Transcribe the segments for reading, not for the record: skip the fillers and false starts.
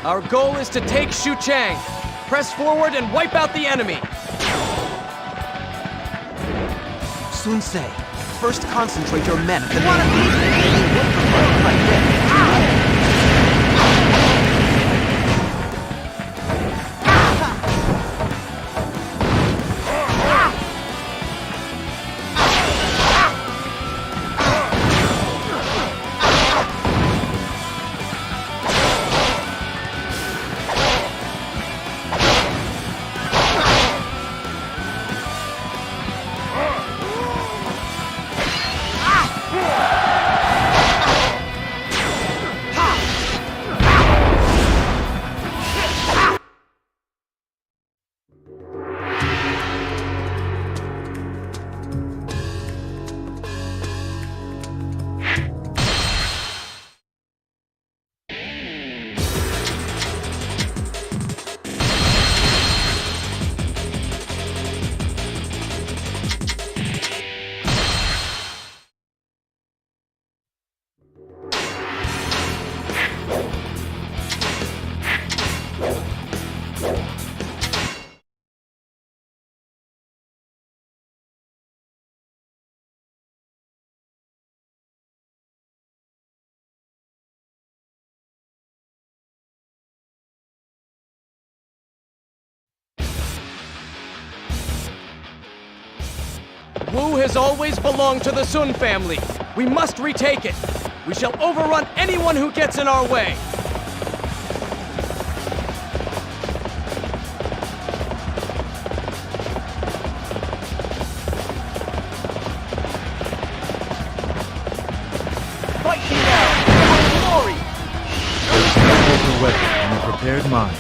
Our goal is to take Xuchang. Press forward and wipe out the enemy. Sun-se, first concentrate your men at the one of these like this. Wu has always belonged to the Sun family. We must retake it. We shall overrun anyone who gets in our way. Fight me now! For glory! There is no weapon and a prepared mind.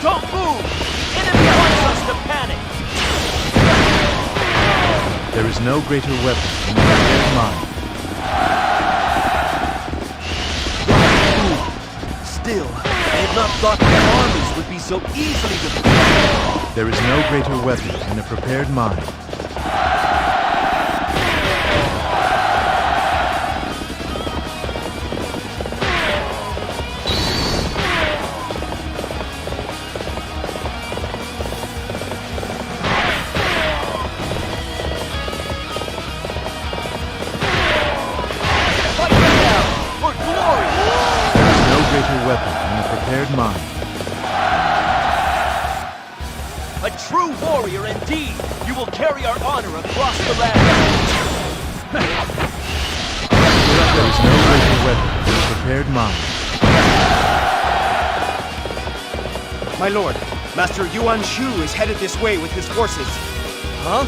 Don't move! Enemy wants us to panic! There is no greater weapon than a prepared mind. Still, I had not thought their armies would be so easily defeated. There is no greater weapon than a prepared mind. weapon and a prepared mind. A true warrior indeed! You will carry our honor across the land! There is no greater weapon than a prepared mind. My lord, Master Yuan Shu is headed this way with his forces. Huh?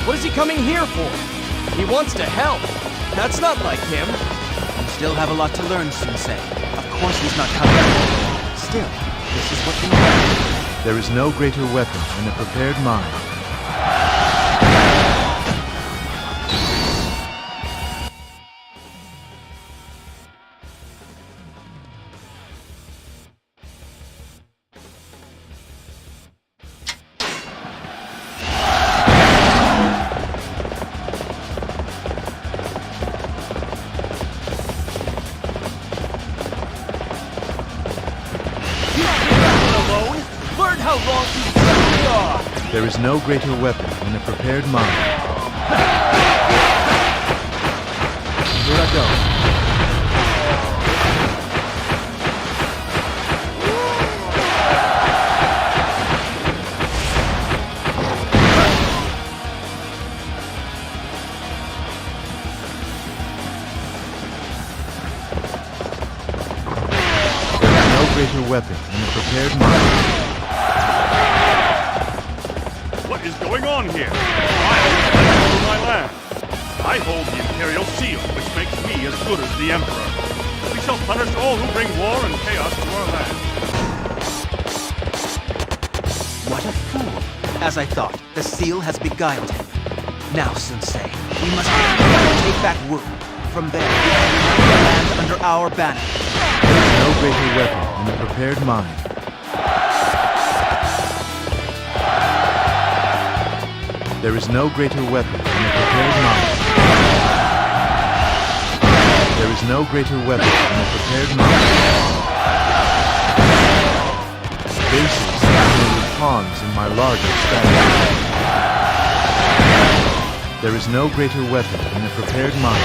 What is he coming here for? He wants to help. That's not like him. You still have a lot to learn, Sensei. Of course he's not coming. Still, this is what we want. There is no greater weapon than a prepared mind. There is no greater weapon than a prepared mind. Here I go. There is no greater weapon than a prepared mind. What is going on here? I am my land. I hold the Imperial Seal, which makes me as good as the Emperor. We shall punish all who bring war and chaos to our land. What a fool. As I thought, the seal has beguiled him. Now, Sensei, we must take back Wu. From there, we can unite the land under our banner. There is no greater weapon than a prepared mind. There is no greater weapon than a prepared mind. There is no greater weapon than a prepared mind. Bases are merely pawns in my larger strategy. There is no greater weapon than a prepared mind.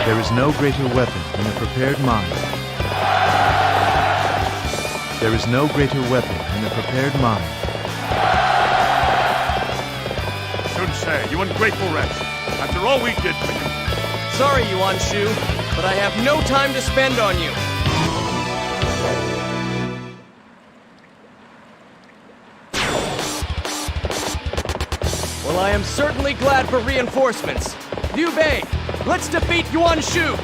There is no greater weapon than a prepared mind. There is no greater weapon than a prepared mind. Sensei, you ungrateful wretch. After all we did for you. Sorry, Yuan Shu, but I have no time to spend on you. Well, I am certainly glad for reinforcements. Liu Bei, let's defeat Yuan Shu!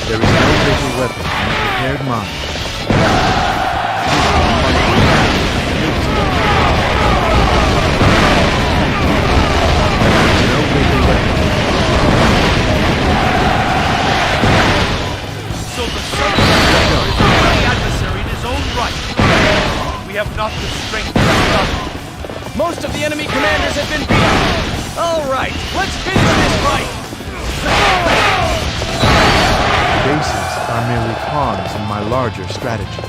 There is no greater weapon than a prepared mind. There is no greater weapon. So the son of is the adversary in his own right. We have not the strength to stop. Most of the enemy commanders have been beaten. All right, let's finish this fight. Bases are merely pawns in my larger strategy.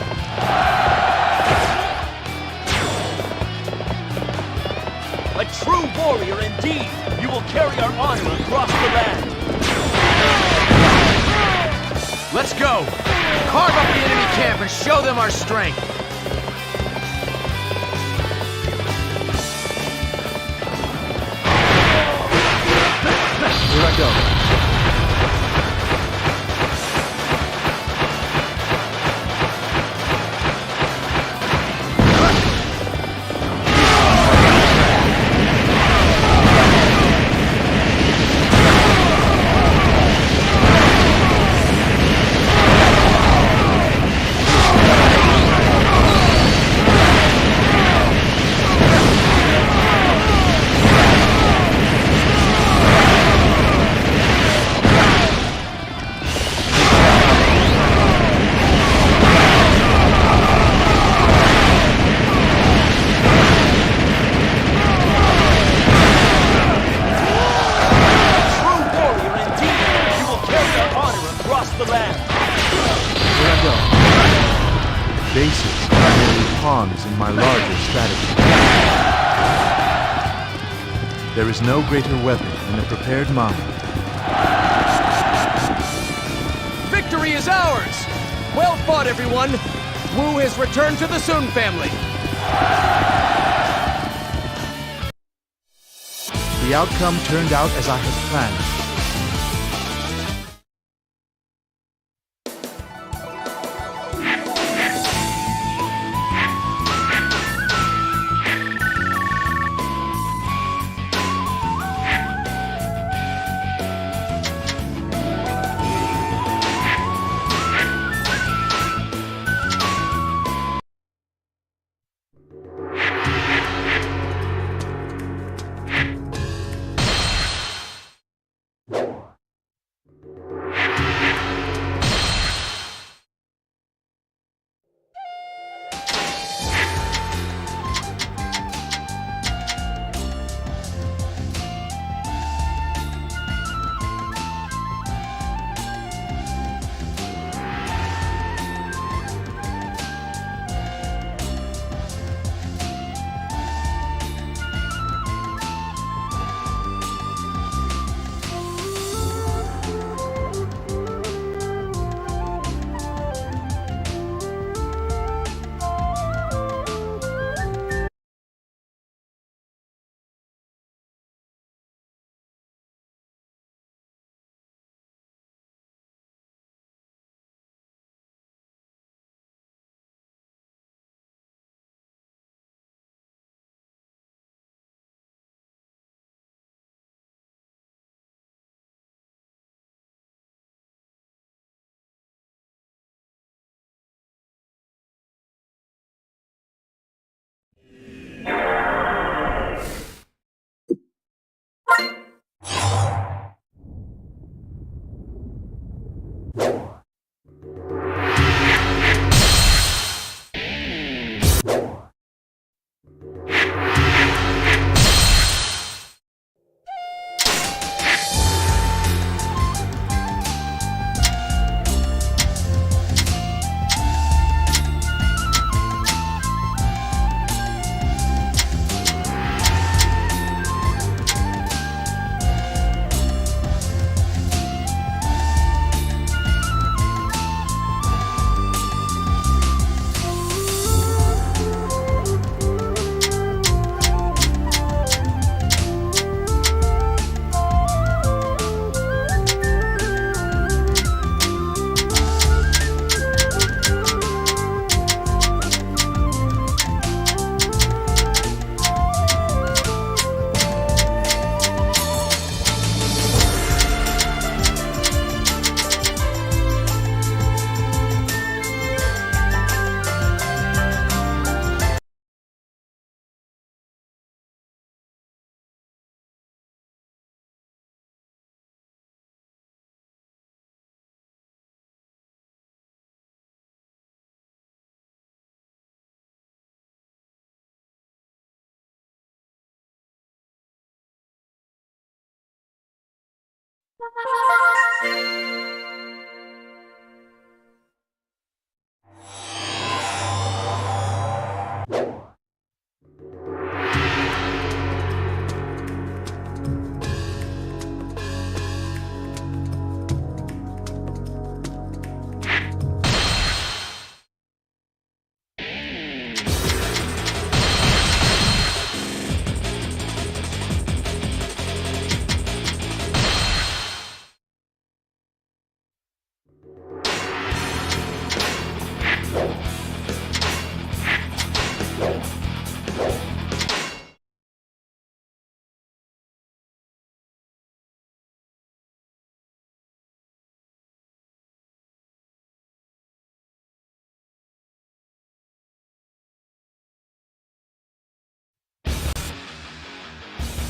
A true warrior indeed. You will carry our honor across the land. Let's go! Carve up the enemy camp and show them our strength! Here I go. bases are merely pawns in my larger strategy. There is no greater weapon than a prepared mind. Victory is ours! Well fought, everyone! Wu has returned to the Sun family! The outcome turned out as I had planned.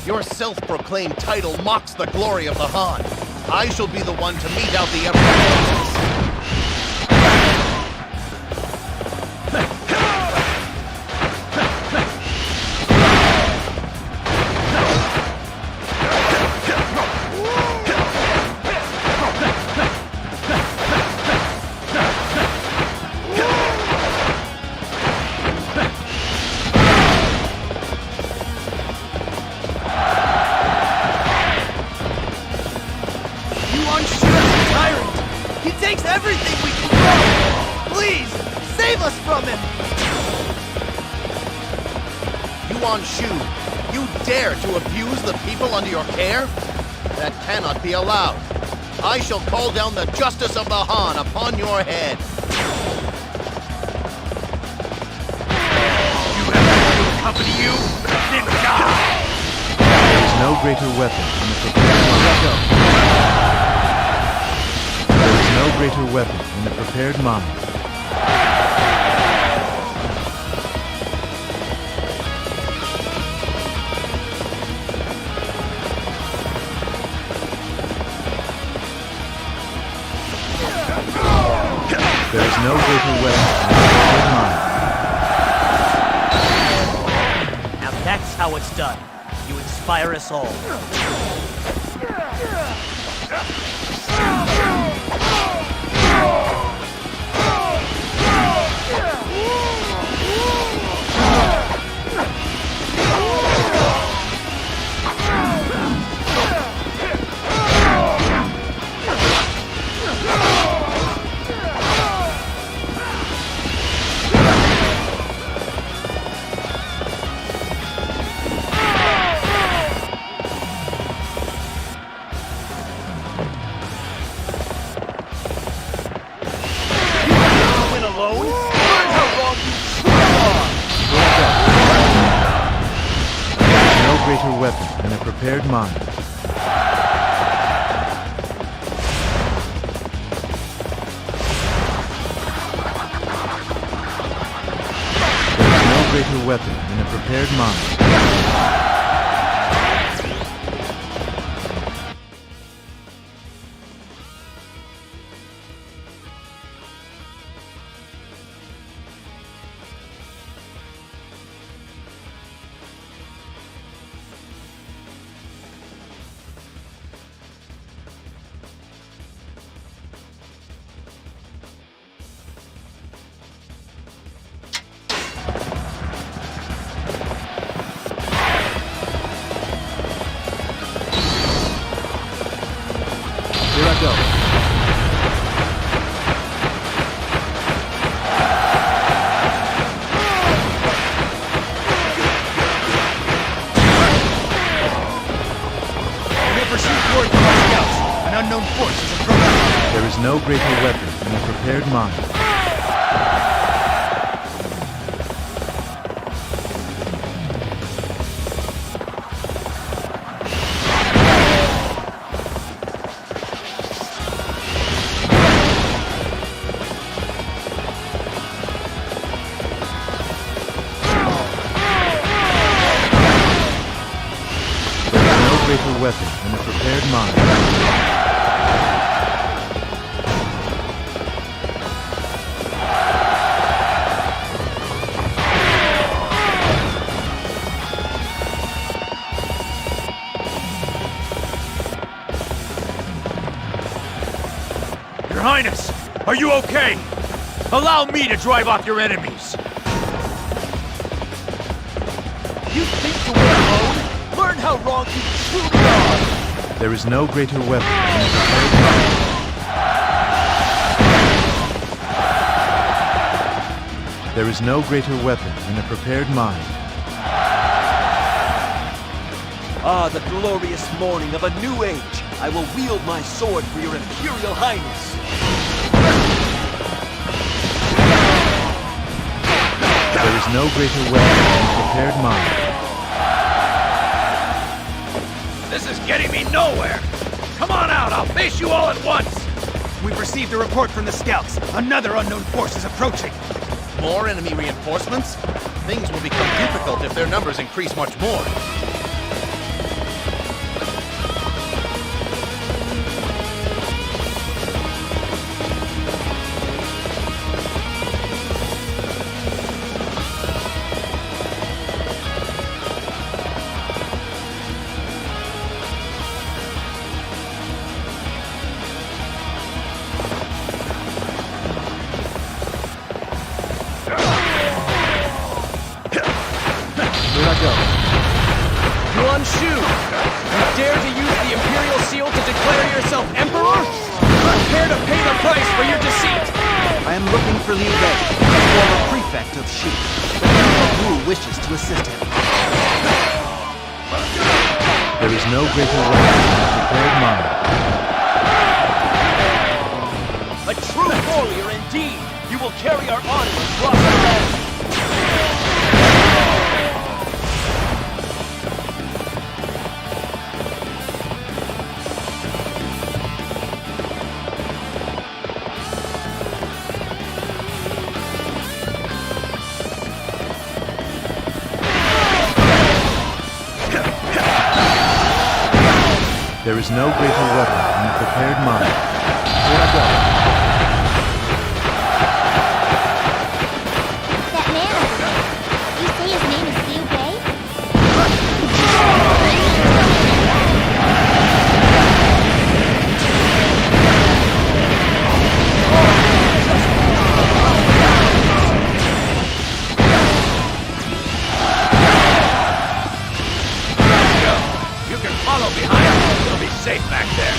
Your self-proclaimed title mocks the glory of the Han. I shall be the one to mete out the Emperor's Save us from him! Yuan Shu, you dare to abuse the people under your care? That cannot be allowed. I shall call down the justice of the Han upon your head. You have anyone to accompany you? Then die! There is no greater weapon in the prepared mind. There is no greater weapon in the prepared mind. There is no greater weapon in the prepared mind. Now that's how it's done. You inspire us all. Greater weapon in a prepared mind. There is no greater weapon in a prepared mind. Here I go. We have received word from our scouts. An unknown force is approaching. There is no greater weapon in a prepared mind. Greater weapon in a prepared mind. Your Highness, are you okay? Allow me to drive off your enemies. You think to win alone? Learn how wrong you truly are! There is no greater weapon in a prepared mind. There is no greater weapon in a prepared mind. Ah, the glorious morning of a new age! I will wield my sword for your Imperial Highness! There is no greater weapon in a prepared mind. This is getting me nowhere! Come on out, I'll face you all at once! We've received a report from the scouts. Another unknown force is approaching. More enemy reinforcements? Things will become difficult if their numbers increase much more. Here I go. Yuan Shu, you dare to use the Imperial Seal to declare yourself Emperor? Prepare to pay the price for your deceit! I am looking for Liu Bei, the former prefect of Shi. The Emperor Wu wishes to assist him. There is no greater weapon than a prepared mind. A true warrior indeed! You will carry our honor across the land! There is no greater weapon than a prepared mind. Here I go. That man over there. You say his name is Liu Bei? You can follow behind. You'll be safe back there.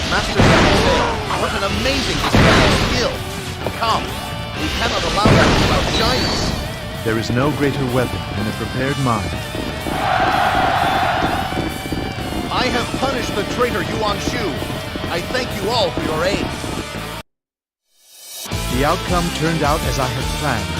Master Sensei, what an amazing display of skill! Come, we cannot allow that to outshine us. There is no greater weapon than a prepared mind. I have punished the traitor Yuan Shu. I thank you all for your aid. The outcome turned out as I had planned.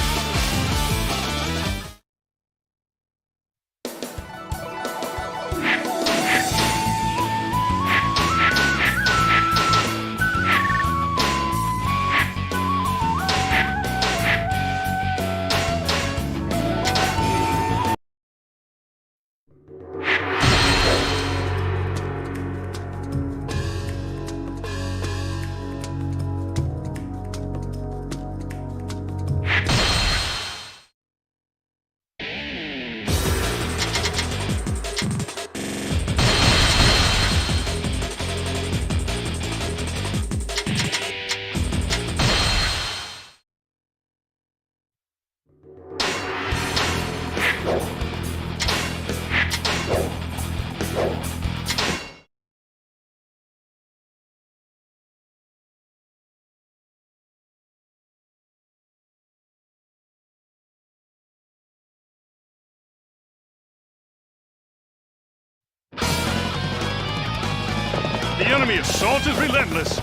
The enemy assault is relentless.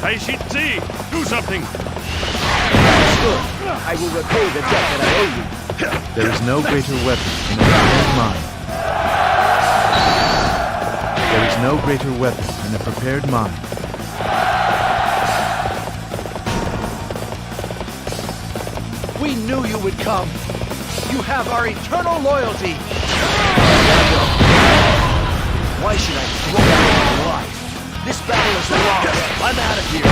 Taishi Zi, do something! I will repay the debt that I owe you. There is no greater weapon than a prepared mind. There is no greater weapon than a prepared mind. We knew you would come. You have our eternal loyalty. Why should I throw away my life? This battle is lost. I'm out of here.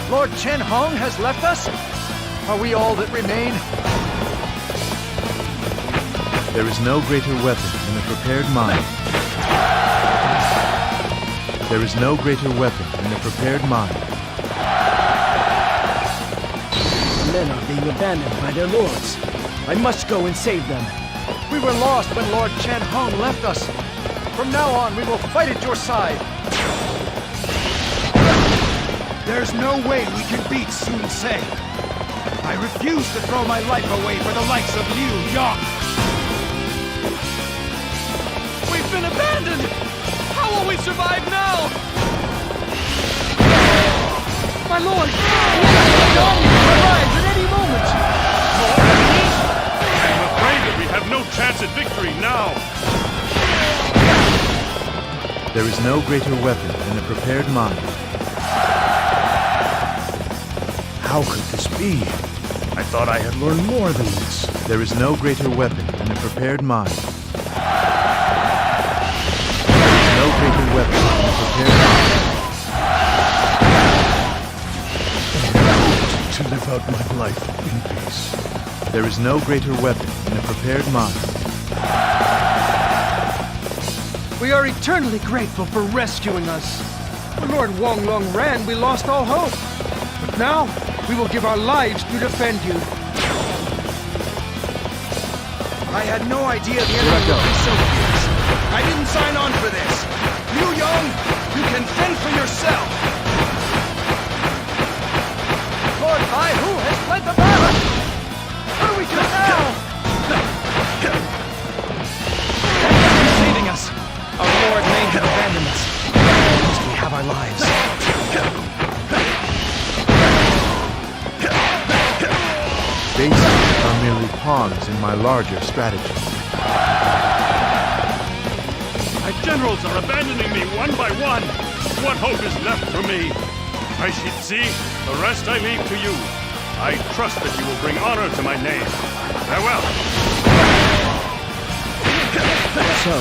Lord Chen Hong has left us? Are we all that remain? There is no greater weapon than a prepared mind. There is no greater weapon than a prepared mind. The men are being abandoned by their lords. I must go and save them. We were lost when Lord Chen Hong left us. From now on, we will fight at your side. There's no way we can beat Sun Ce. I refuse to throw my life away for the likes of Liu Yang. We've been abandoned! How will we survive now? My lord! The army will arrive at any moment! More enemies? I am afraid that we have no chance at victory now. There is no greater weapon than a prepared mind. How could this be? I thought I had learned more than this. There is no greater weapon than a prepared mind. There is no greater weapon than a prepared mind. To live out my life in peace. There is no greater weapon than a prepared mind. We are eternally grateful for rescuing us. When Lord Wong Long ran, we lost all hope. But now, we will give our lives to defend you. I had no idea the enemy would be so fierce. I didn't sign on for this. You, Young, you can fend for yourself. Lord Hai Hu has fled the battle! What do we do now? He's saving us. Our Lord may have abandoned us. At least we have our lives. Bases are merely pawns in my larger strategy. My generals are abandoning me one by one. What hope is left for me? I should see. The rest I leave to you. I trust that you will bring honor to my name. Farewell. So,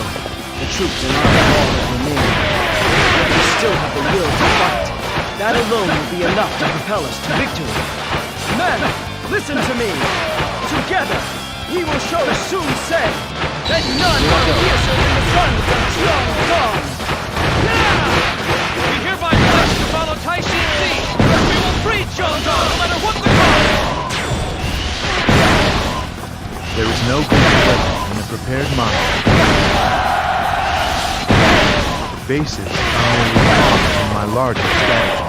the troops in our wall have remained. Yet we still have the will to fight. That alone will be enough to propel us to victory. Men, listen to me. Together, we will show Sun Ce that none are fiercer than the sons of Jiangdong. We hereby pledge to follow Tai Shi Ci. We will free Jiangdong no matter what the cost. There is no greater weapon than a prepared mind. The bases are only pawns in my larger strategy.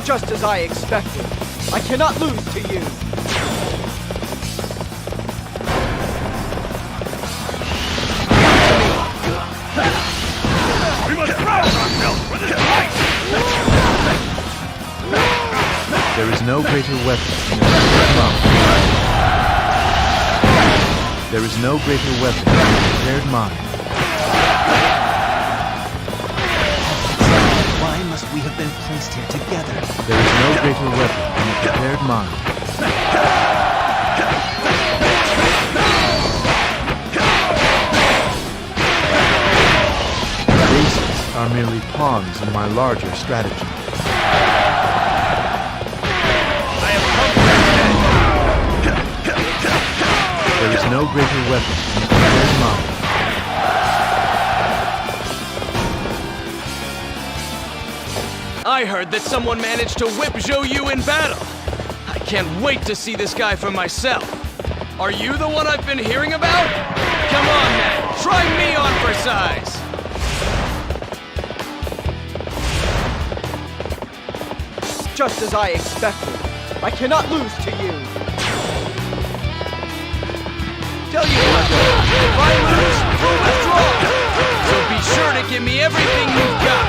Just as I expected, I cannot lose to you. We must rouse ourselves for this fight! There is no greater weapon than a prepared mind. There is no greater weapon than a prepared mind. Why must we have been placed here together? There is no greater weapon than a prepared mind. Bases are merely pawns in my larger strategy. There is no greater weapon than a prepared mind. I heard that someone managed to whip Zhou Yu in battle. I can't wait to see this guy for myself. Are you the one I've been hearing about? Come on, man. Try me on for size. Just as I expected, I cannot lose to you. Tell you what, if I lose, we'll withdraw. So be sure to give me everything you've got.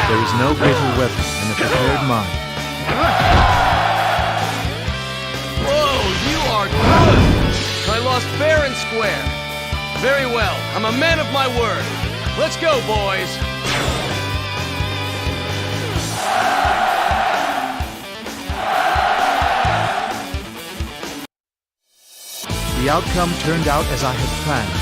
There is no greater weapon than a prepared mind. Whoa, you are good! I lost fair and square. Very well, I'm a man of my word. Let's go, boys! The outcome turned out as I had planned.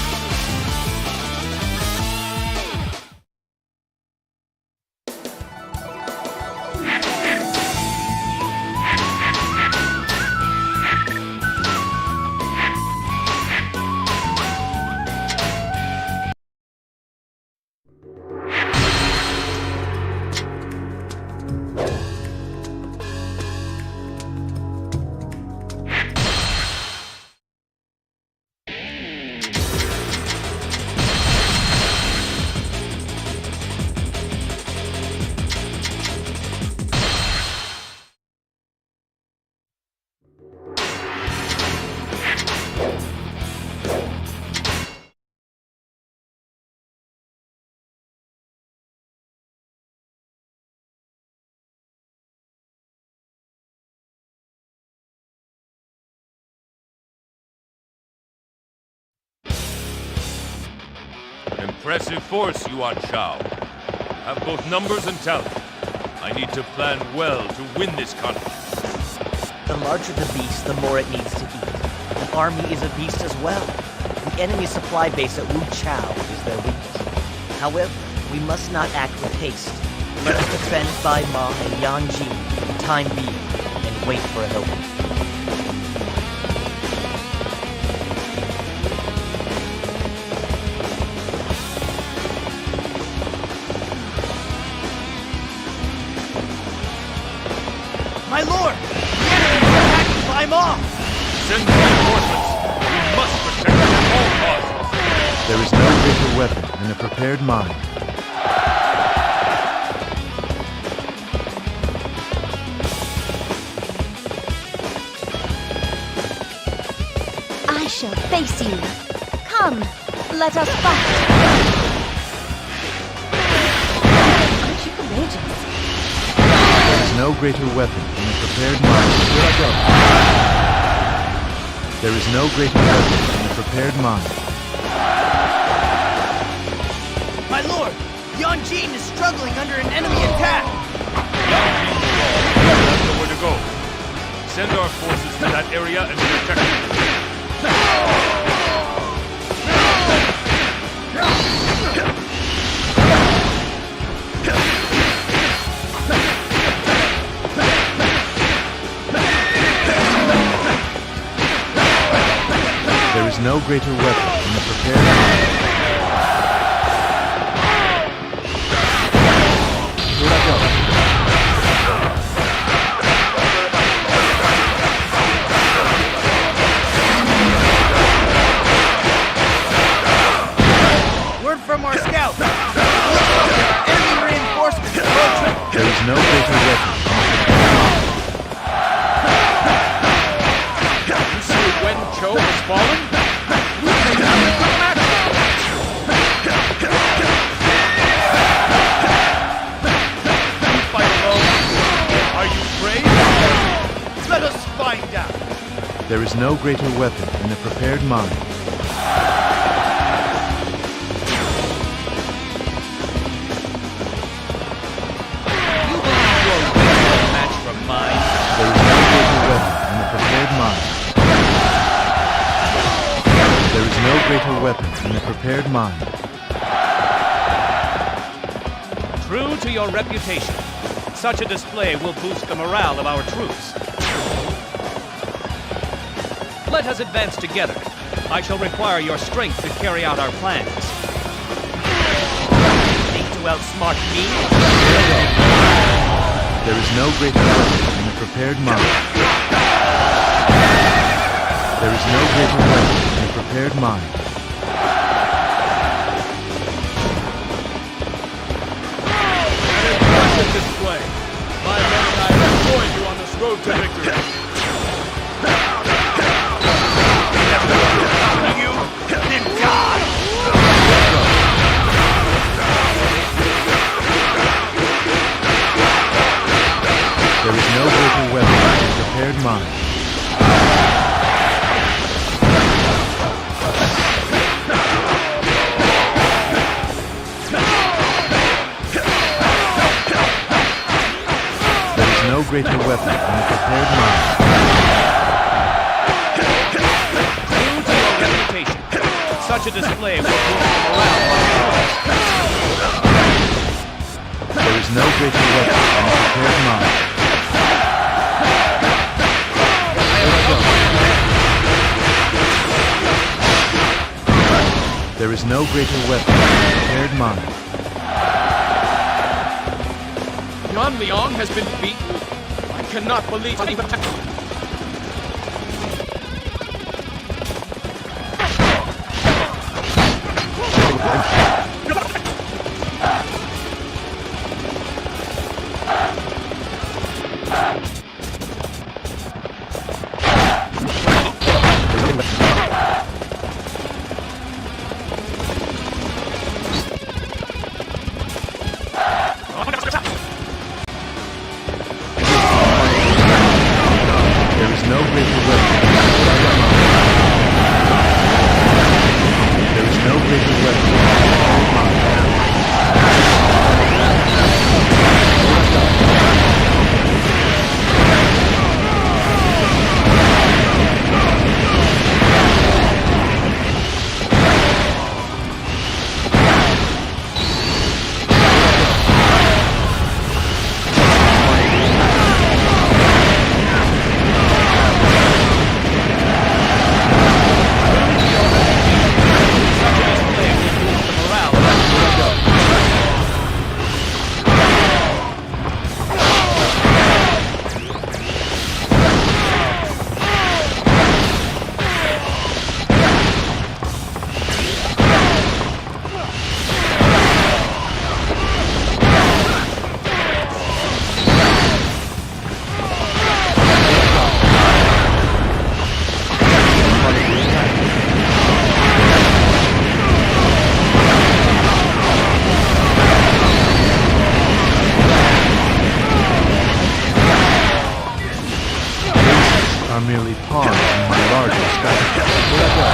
Impressive force, Yuan Shao. Have both numbers and talent. I need to plan well to win this conflict. The larger the beast, the more it needs to eat. The army is a beast as well. The enemy supply base at Wu Chao is their weakness. However, we must not act with haste. Let us defend Bai Ma and Yanji for the time being, and wait for an opening. My lord! The enemy is attacking Bai Ma! Send reinforcements. We must protect them at all costs. There is no greater weapon than a prepared mind. I shall face you. Come, let us fight. Aren't you courageous? There is no greater weapon than a prepared mind. Here I go. There is no greater weapon than a prepared mind. My lord! Yanjin is struggling under an enemy attack! That's nowhere to go. Send our forces to that area and protect it. There is no greater weapon than a prepared mind. Here I go. Word from our scouts! There are enemy reinforcements approaching! There is no greater weapon than a prepared mind. You see Wen Chou has fallen? We may have a good match. You fight alone. Are you brave? Let us find out! There is no greater weapon than a prepared mind. You believe your win is a match from mine? There is no greater weapon than a prepared mind. There is no greater weapon than a prepared mind. True to your reputation, such a display will boost the morale of our troops. Let us advance together. I shall require your strength to carry out our plans. Think to outsmart me? There is no greater weapon than a prepared mind. There is no greater weapon than a prepared mind. An impressive display. My men and I have joined you on this road to victory. You then die! There is no greater weapon than a prepared mind. There is no greater weapon than a prepared mind. True to your reputation, such a display will boost the morale of our troops. There is no greater weapon than a prepared mind. There is no greater weapon than a prepared mind. Yan Liang has been beaten? I cannot believe it. are merely pawns in my larger strategy. Here I go.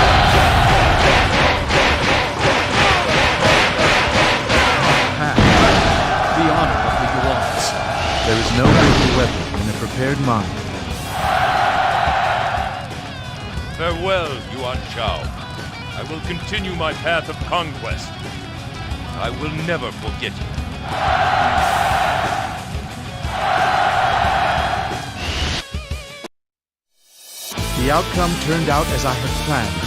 The honor of the Yuans. There is no greater weapon than a prepared mind. Farewell, Yuan Shao. I will continue my path of conquest. I will never forget you. The outcome turned out as I had planned.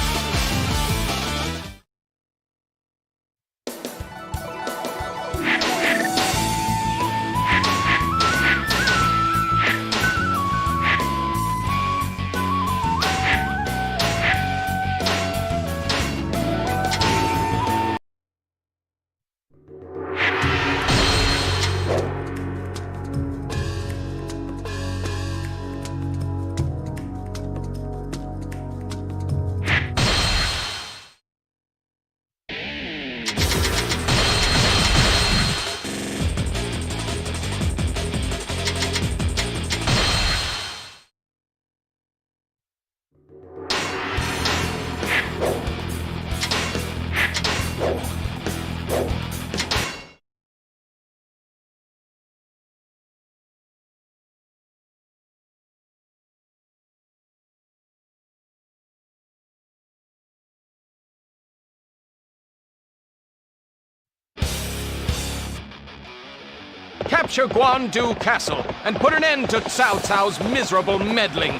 Capture Guandu Castle and put an end to Cao Cao's miserable meddling.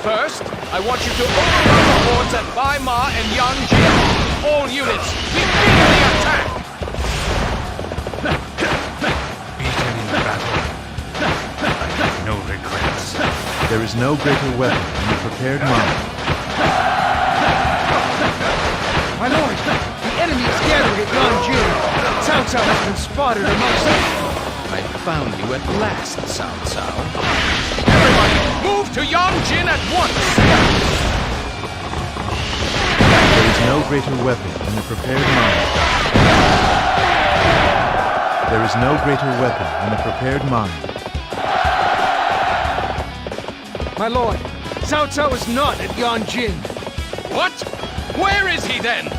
First, I want you to overrun the hordes at Bai Ma and Yanjin. All units, immediately attack! Beaten in battle. I have no regrets. There is no greater weapon than a prepared mind. My lord, the enemy is gathering at Yanjin. Cao Cao has been spotted amongst them. I found you at last, Cao Cao. Everybody, move to Yanjin at once! There is no greater weapon than a prepared mind. There is no greater weapon than a prepared mind. My lord, Cao Cao is not at Yanjin. What? Where is he then?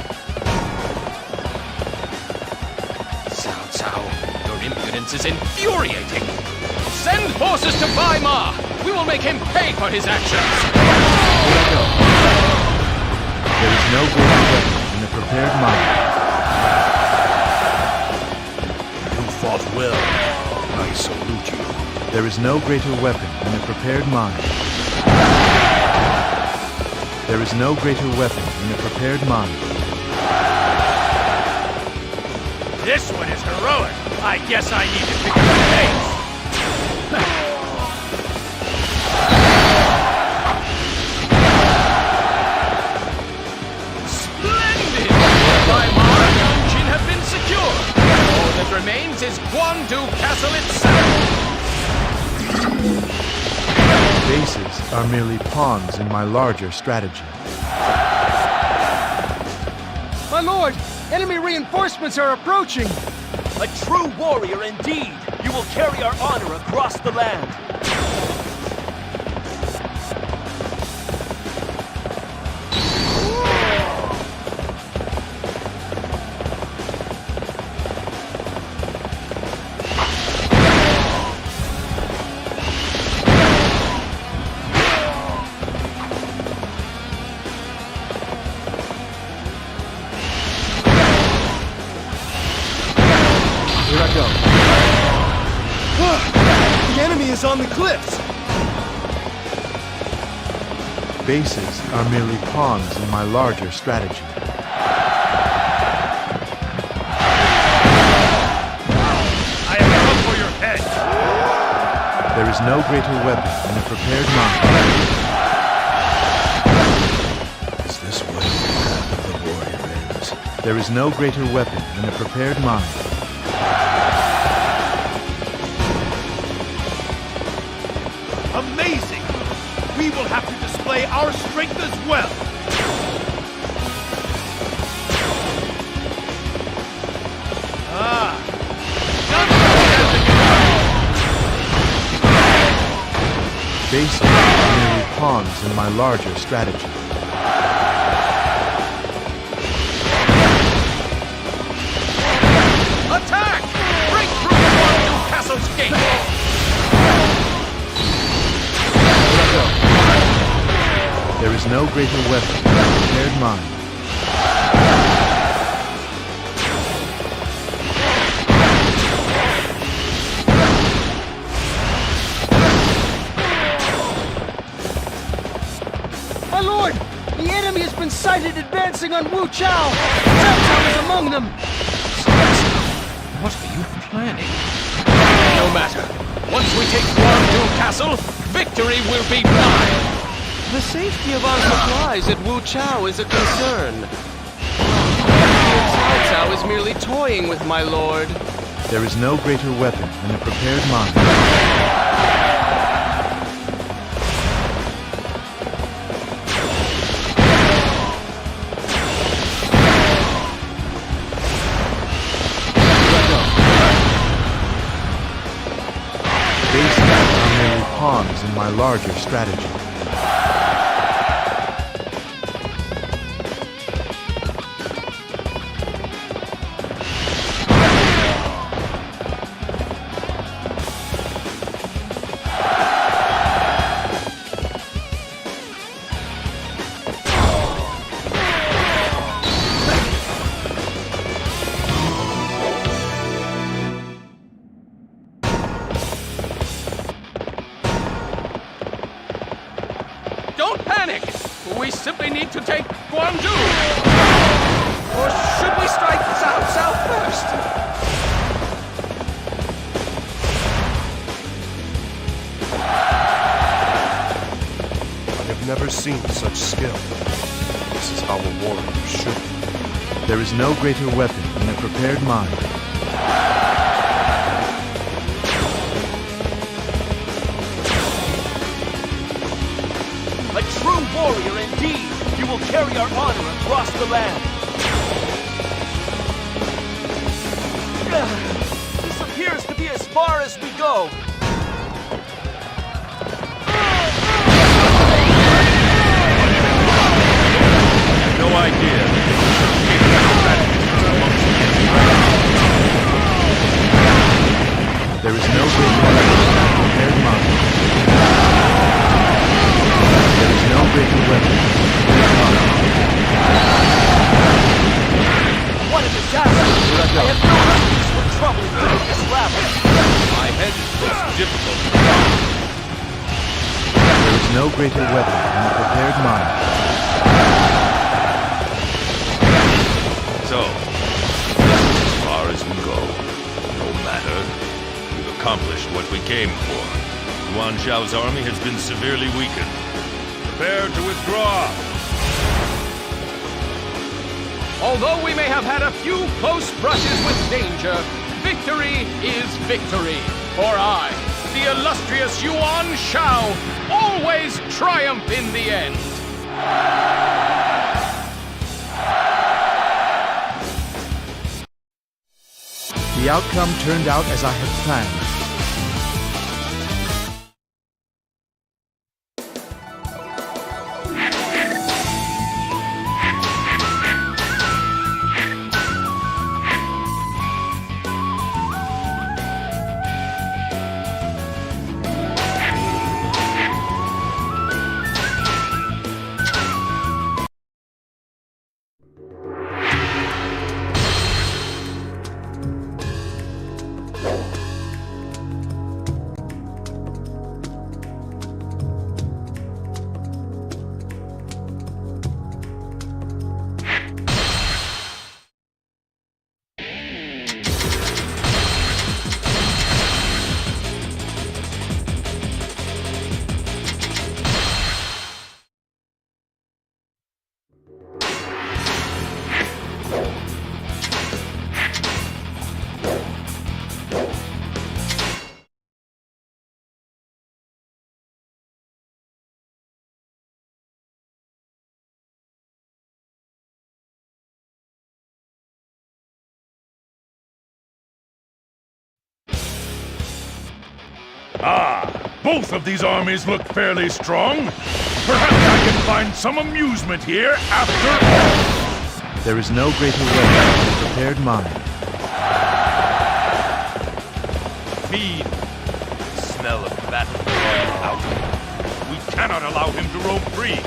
Cao Cao, your impudence is infuriating. Send forces to Bai Ma. We will make him pay for his actions. Here I go. There is no greater weapon than a prepared mind. You fought well. I salute you. There is no greater weapon than a prepared mind. There is no greater weapon than a prepared mind. This one is heroic. I guess I need to pick up the pace. Splendid! Bai Ma and Yanjin have been secured. All that remains is Guandu Castle itself. Bases are merely pawns in my larger strategy. My lord, enemy reinforcements are approaching. A true warrior indeed! You will carry our honor across the land! Here I go. The enemy is on the cliffs. Bases are merely pawns in my larger strategy. I have come for your head. There is no greater weapon than a prepared mind. Is this where the path of the warrior ends? There is no greater weapon than a prepared mind. Amazing! We will have to display our strength as well! Bases are merely pawns in my larger strategy. Attack! Break through Guangdu Castle's gate! There is no greater weapon than a prepared mind. My lord! The enemy has been sighted advancing on Wu Chao! Cao Cao is among them! What are you planning? No matter. Once we take Guangdu Castle, victory will be mine! The safety of our supplies at Wu Chao is a concern. Cao Cao is merely toying with my lord. There is no greater weapon than a prepared mind. Basics are merely pawns in my larger strategy. Don't panic! We simply need to take Guangdu! Or should we strike Cao Cao first? I have never seen such skill. This is how a warrior should be. There is no greater weapon than a prepared mind. A true warrior indeed! You will carry our honor across the land! This appears to be as far as we go! No idea. There is no greater weapon than a prepared mind. There is no greater weapon than a prepared mind. What a disaster! I have no remedies for trouble during this rabble! My head is difficult. There is no greater weapon than a prepared mind. So, this is as far as we go. No matter. We've accomplished what we came for. Yuan Shao's army has been severely weakened. Prepare to withdraw. Although we may have had a few close brushes with danger, victory is victory. For I, the illustrious Yuan Shao, always triumph in the end. The outcome turned out as I had planned. Ah, Both of these armies look fairly strong. Perhaps I can find some amusement here after all. There is no greater weapon than a prepared mind. Mean. Smell of battle going out. We cannot allow him to roam free.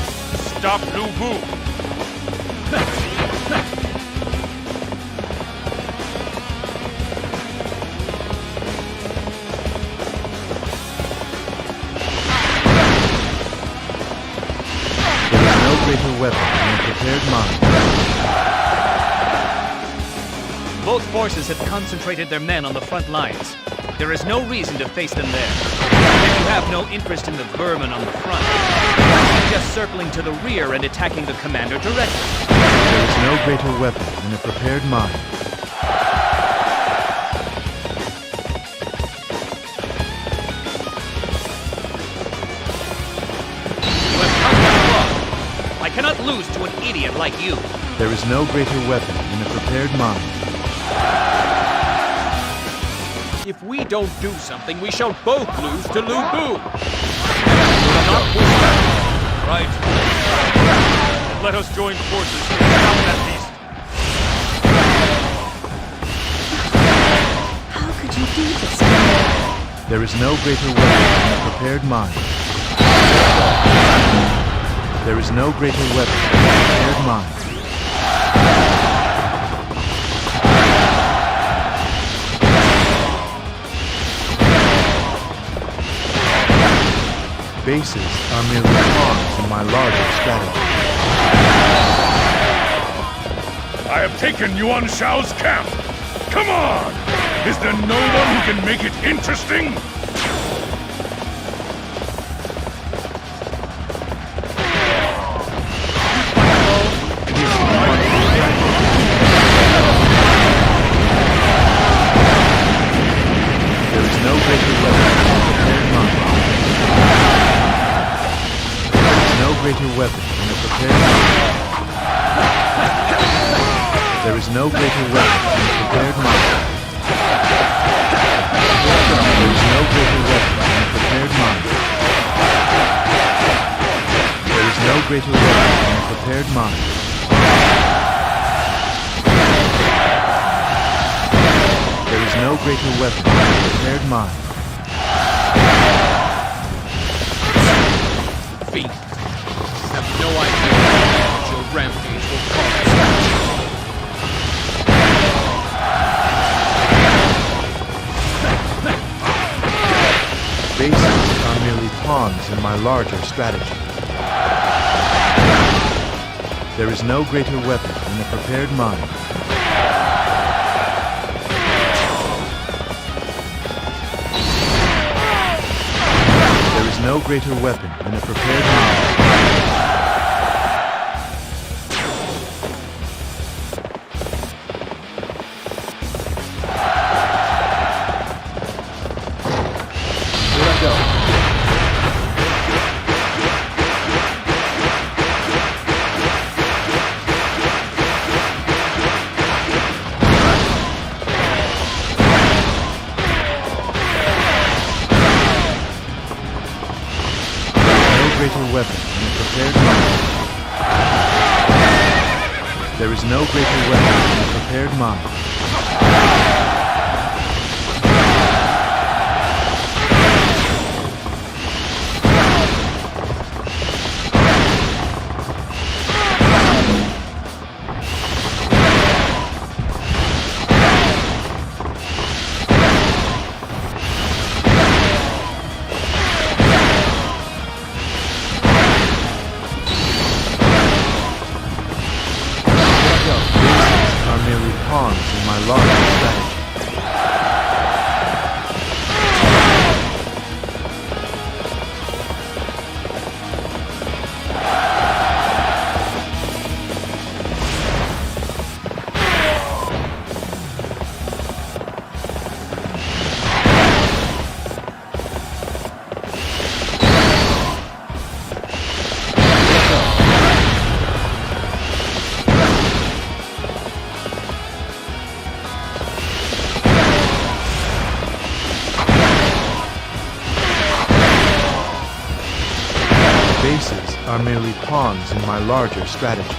Stop Lu Bu. Greater weapon and a prepared mind. Both forces have concentrated their men on the front lines. There is no reason to face them there. If you have no interest in the vermin on the front, just circling to the rear and attacking the commander directly. There is no greater weapon than a prepared mind. I cannot lose to an idiot like you. There is no greater weapon than a prepared mind. If we don't do something, we shall both lose to Lu Bu. Right. Let us join forces to stop that beast. How could you do this? There is no greater weapon than a prepared mind. There is no greater weapon than a prepared mind. Bases are merely pawns in my larger strategy. I have taken Yuan Shao's camp. Come on! Is there no one who can make it interesting? Greater weapon than a prepared mind. There is no greater weapon than a prepared mind. There is no greater weapon than a prepared mind. There is no greater weapon than a prepared mind. There is no greater weapon than a prepared mind. Feet. Have no idea what your rampage will cause. Bases are merely pawns in my larger strategy. There is no greater weapon than a prepared mind. There is no greater weapon than a prepared mind. Weapon and a prepared mind. There is no greater weapon than a prepared mind. Pawns in Bases are merely pawns in my larger strategy.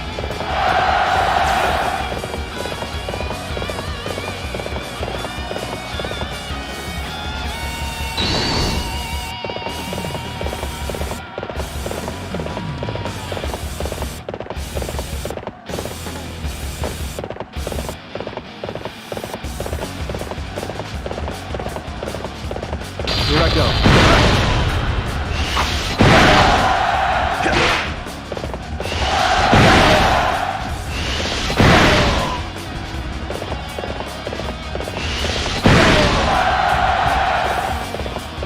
Here I go.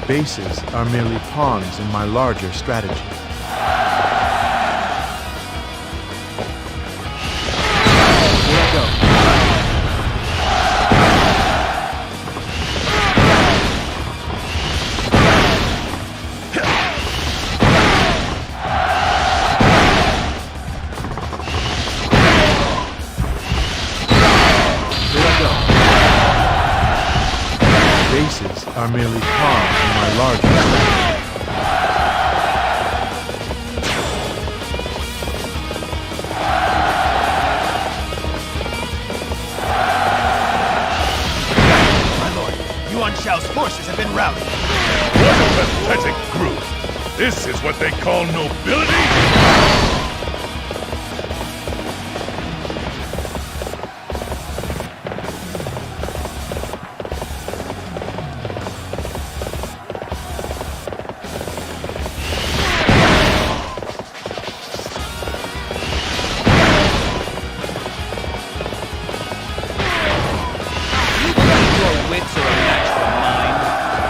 Bases are merely pawns in my larger strategy. Here I go. Bases are merely pawns in my larger strategy. My lord, Yuan Shao's forces have been routed. What a pathetic group! This is what they call nobility?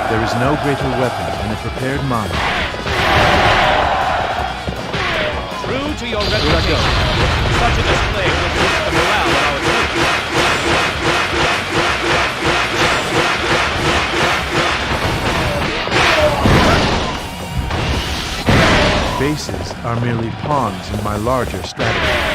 There is no greater weapon than a prepared mind. True to your reputation, such a display will boost the morale of our troops. Bases are merely pawns in my larger strategy.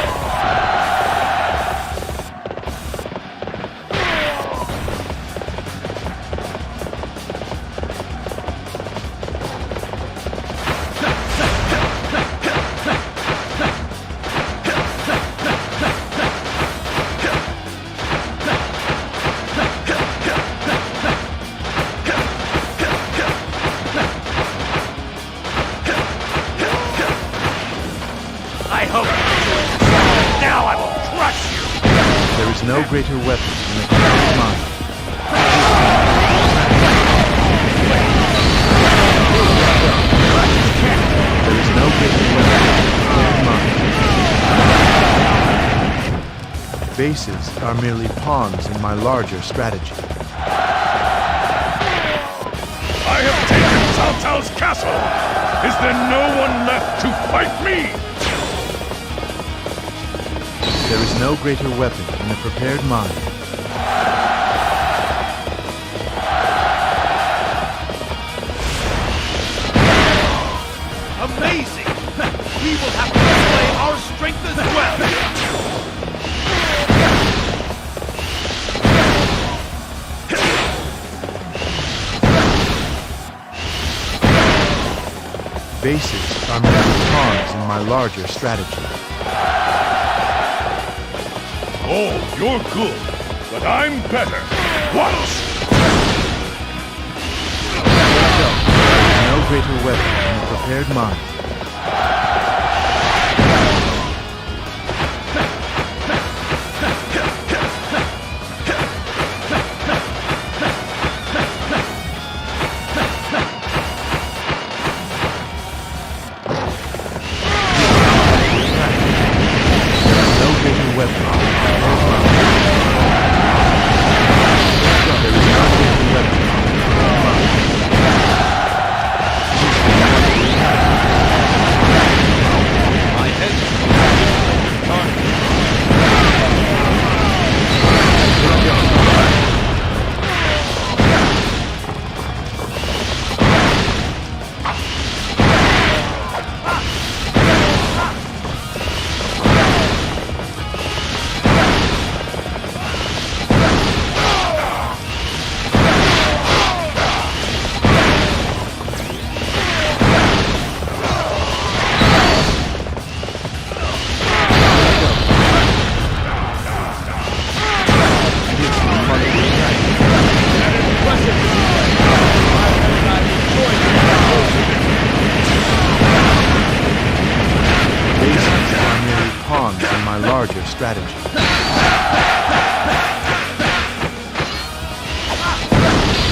There is no greater weapon than a prepared mind. There is no greater weapon than a prepared mind. Bases are merely pawns in my larger strategy. I have taken Cao Cao's castle! Is there no one left to fight me? There is no greater weapon than a prepared mind. Amazing! We will have to display our strength as well! Bases are merely pawns in my larger strategy. Oh, you're good, but I'm better. Watch! There is no greater weapon than a prepared mind. strategy.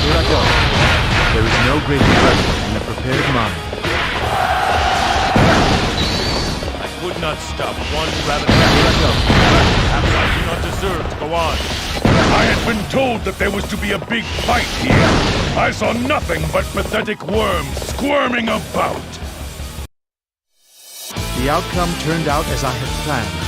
Here I go. There is no greater weapon than a prepared mind. I would not stop one rabbit. Here I go. Perhaps I do not deserve to go on. I had been told that there was to be a big fight here. I saw nothing but pathetic worms squirming about. The outcome turned out as I had planned.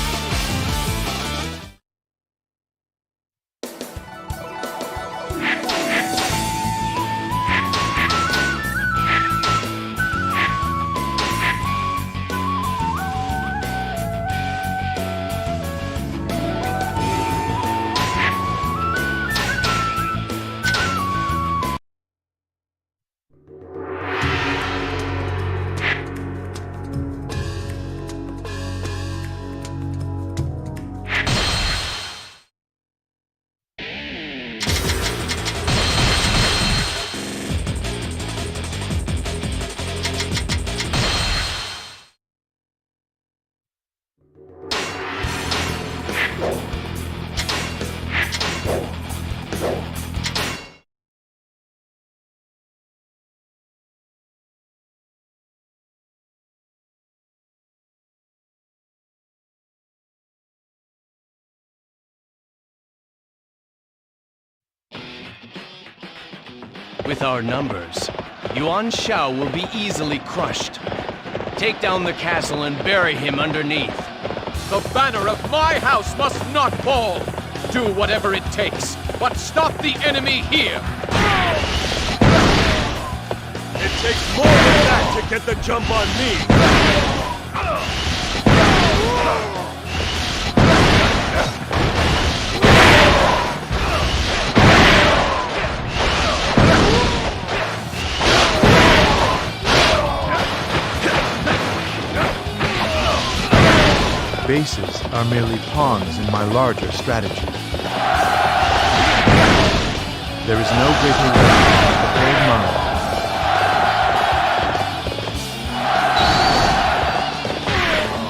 With our numbers, Yuan Shao will be easily crushed. Take down the castle and bury him underneath. The banner of my house must not fall! Do whatever it takes, but stop the enemy here! It takes more than that to get the jump on me! Bases are merely pawns in my larger strategy. There is no greater weapon than a prepared mind.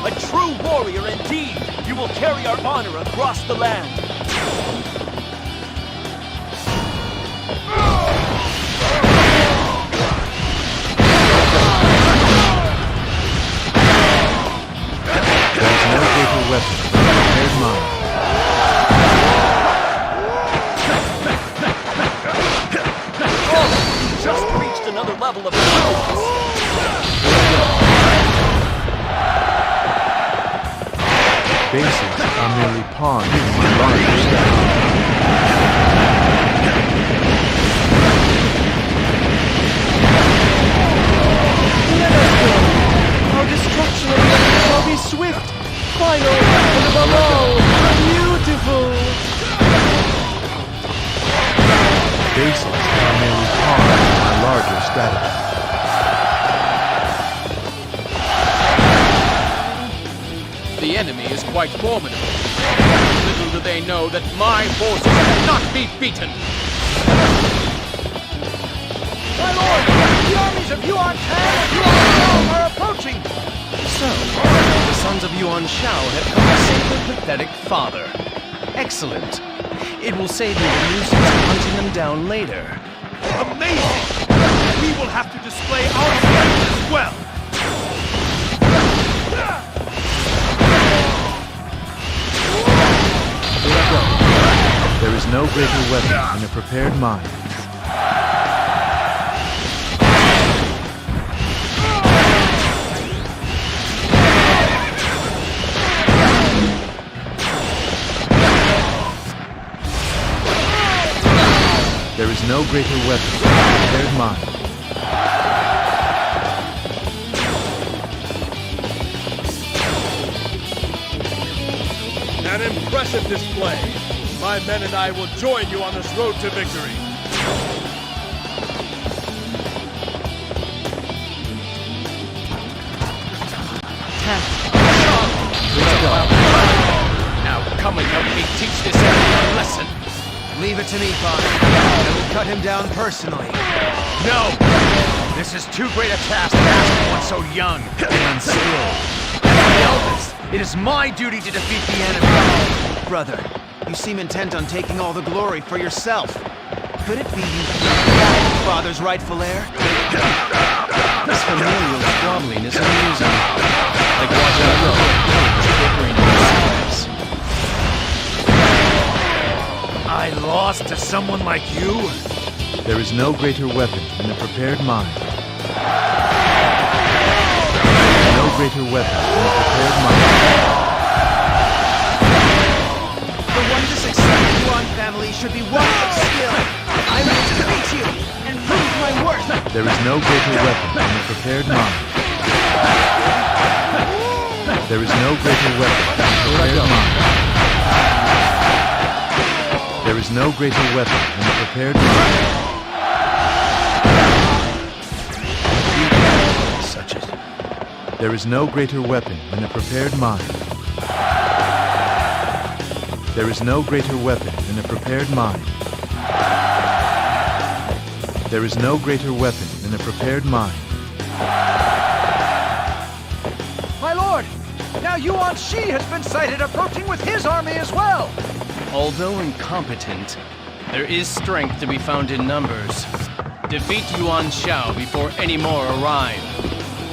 A true warrior indeed! You will carry our honor across the land! Weapon, prepared mind. Oh, just reached another level of brilliance. Bases are merely pawns in my larger strategy. Let us go. Our destruction of the enemy shall be swift. Final and above all, beautiful! Bases are merely pawns in my larger strategy. The enemy is quite formidable. Little do they know that my forces cannot be beaten! My lord! The armies of Yuan Tan and Yuan Shao are approaching! So, the sons of Yuan Shao have come to save their pathetic father. Excellent. It will save me the nuisance of hunting them down later. Amazing! We will have to display our strength as well! Here I go. There is no greater weapon than a prepared mind. There is no greater weapon than a prepared mind. An impressive display. My men and I will join you on this road to victory. Now come and help me teach this enemy a lesson. Leave it to me, Father. I will cut him down personally. No! This is too great a task to ask of one so young and unskilled. The eldest, It is my duty to defeat the enemy. Brother, you seem intent on taking all the glory for yourself. Could it be you killed father's rightful heir? This familial squabbling is amusing. Like watching a couple of pigs bickering in themselves. I lost to someone like you? There is no greater weapon than the prepared mind. No greater weapon than the prepared mind. The one to succeed in Yuan family should be one of skill. I must defeat you and prove my worth. There is no greater weapon than the prepared mind. There is no greater weapon than the prepared mind. There is no greater weapon than the prepared mind. Such it. There is no greater weapon than a prepared mind. There is no greater weapon than a prepared mind. There is no greater weapon than a prepared mind. My lord! Now Yuan Shi has been sighted approaching with his army as well! Although incompetent, there is strength to be found in numbers. Defeat Yuan Shao before any more arrive.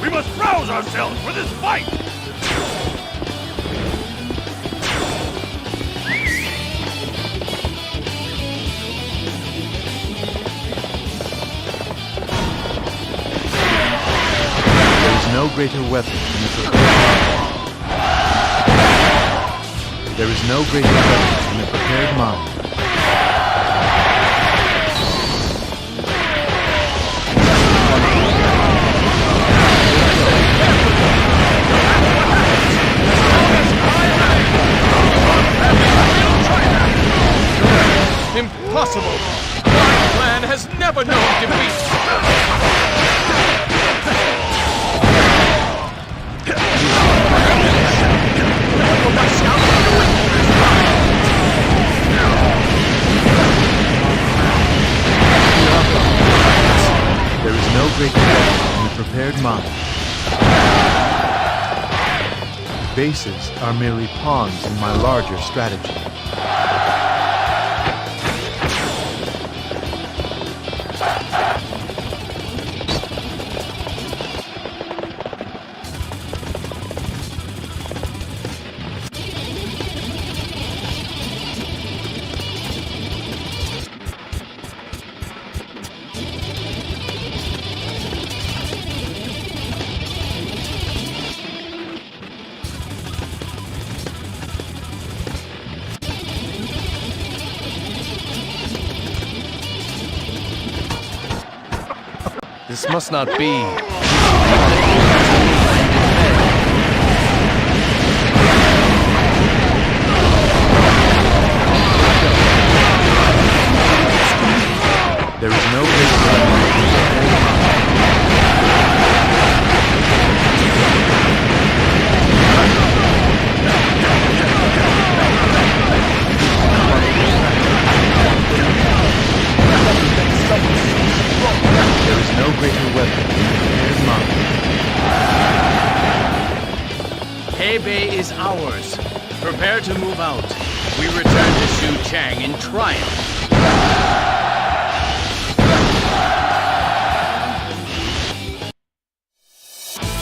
We must rouse ourselves for this fight! There is no greater weapon than the prepared mind. There is no greater weapon than the prepared mind. Impossible! My clan has never known defeat! There is no greater weapon than the prepared mind. Bases are merely pawns in my larger strategy. This must not be. There is no greater weapon than the prepared mind. There is no greater weapon than the prepared mind. Hebei is ours. Prepare to move out. We return to Shu Chang in triumph.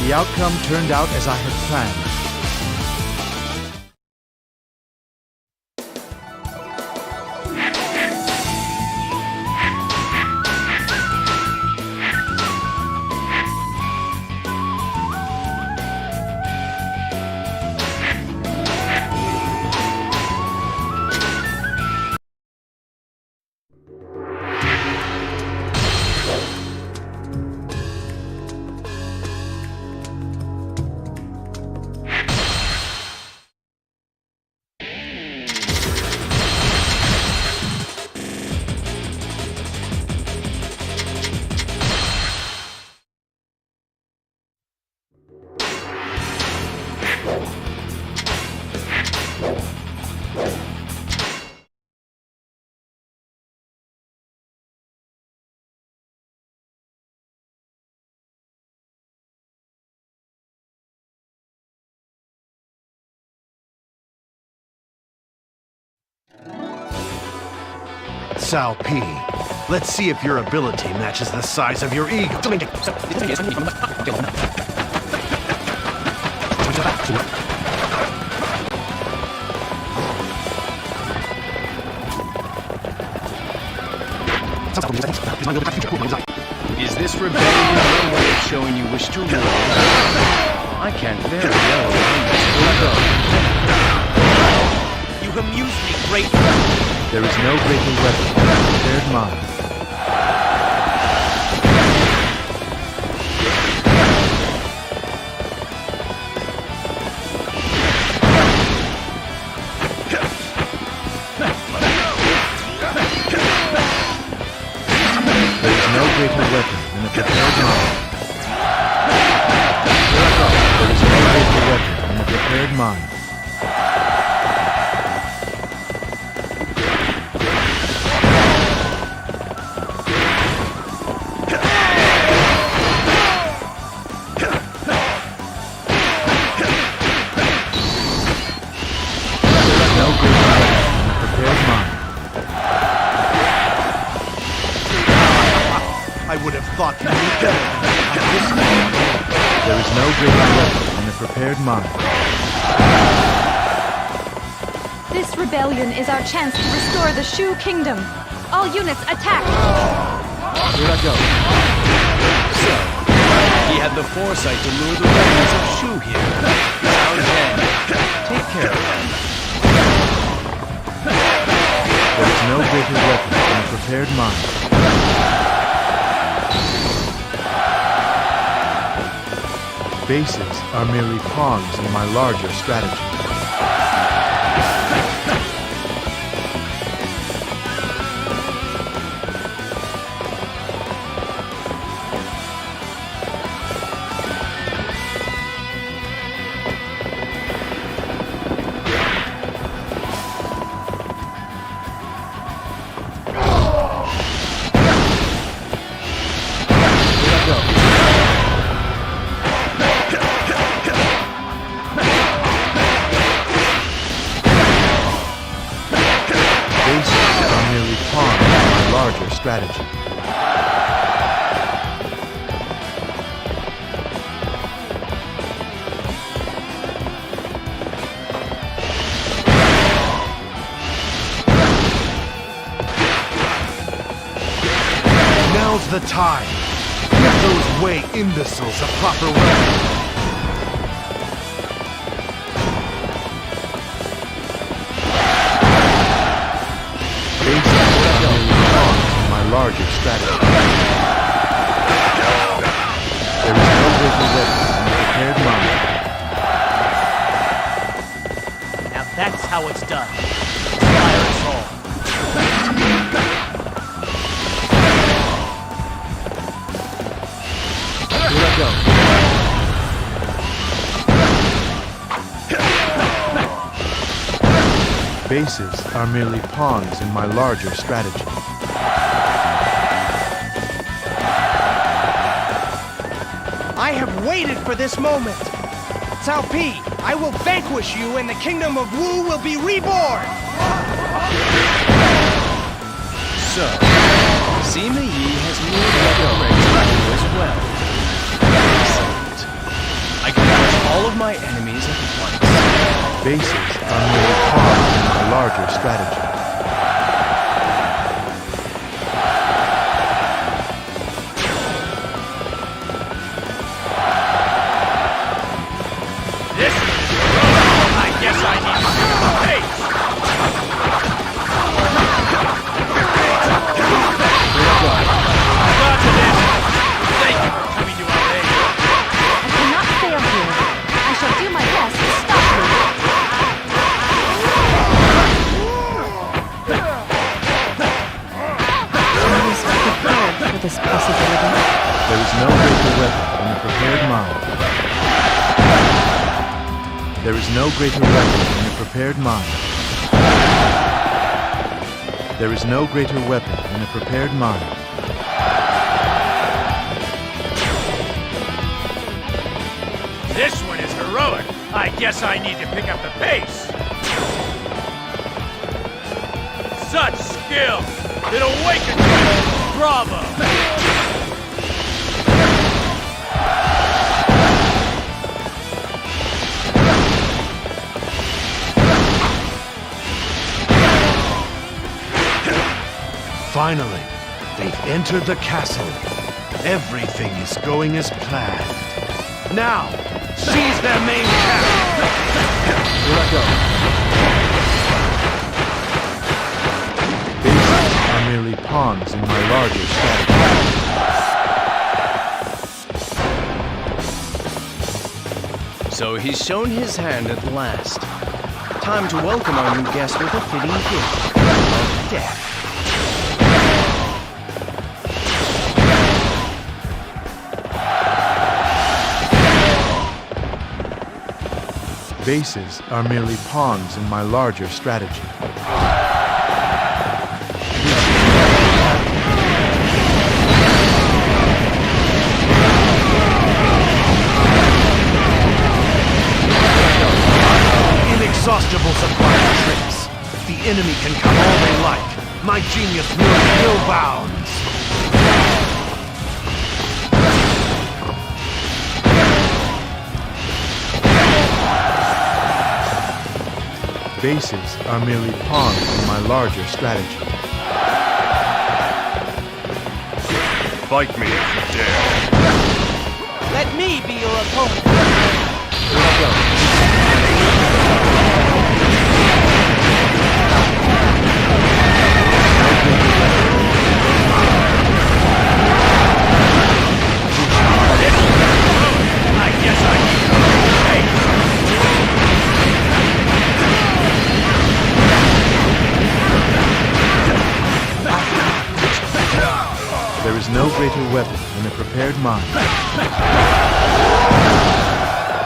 The outcome turned out as I had planned. Cao Pi, let's see if your ability matches the size of your ego. Is this rebellion your way of showing you wish to rule? I can't very well You amuse me greatly. There is no greater weapon than a prepared mind. There is no greater weapon than a prepared mind. There is no greater weapon than a prepared mind. I would have thought you knew better than this man. There is no greater weapon than a prepared mind. This rebellion is our chance to restore the Shu Kingdom. All units attack! Here I go. So, he had the foresight to lure the remnants of Shu here. Now then, take care of him. There is no greater weapon than a prepared mind. Bases are merely pawns in my larger strategy. Strategy. Now's the time. Give those Wei imbeciles a proper weapon. Larger strategy. There is no greater weapon than a prepared mind. Now that's how it's done. Fire us all. Here I go. Bases are merely pawns in my larger strategy. I have waited for this moment. Cao Pi, I will vanquish you and the kingdom of Wu will be reborn! So, Sima Yi has moved up the ranks as well. Excellent. I can crush all of my enemies at once. Bases are merely pawns in my larger strategy. This possibility. There is no greater weapon than a prepared mind. There is no greater weapon than a prepared mind. There is no greater weapon than a prepared mind. This one is heroic. I guess I need to pick up the pace. Such skill! It awakens me! Bravo! Finally, they've entered the castle. Everything is going as planned. Now, seize their main camp! Let go. Bases are merely pawns in my larger strategy. So he's shown his hand at last. Time to welcome our new guest with a fitting gift of death. Bases are merely pawns in my larger strategy. Inexhaustible supply of tricks. The enemy can come all they like. My genius knows no bounds. Bases are merely pawns in my larger strategy. Fight me if you dare. Let me be your opponent. Let go. I guess I can. There is no greater weapon than a prepared mind.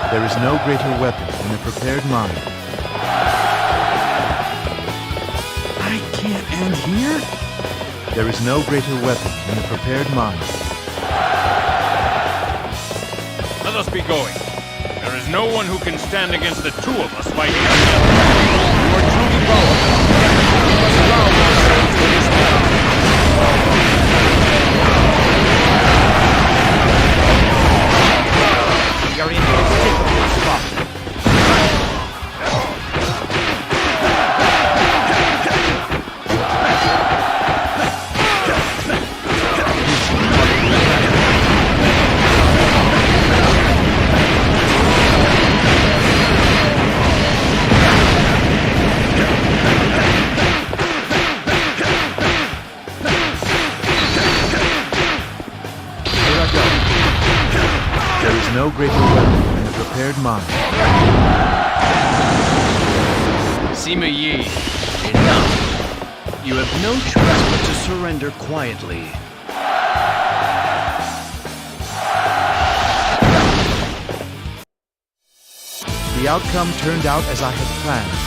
There is no greater weapon than a prepared mind. I can't end here? There is no greater weapon than a prepared mind. Let us be going. There is no one who can stand against the two of us fighting together. You are truly powerful. We must round ourselves to this battle. We are in a difficult spot. There is no greater weapon than a prepared mind. Sima Yi, enough. You have no choice but to surrender quietly. The outcome turned out as I had planned.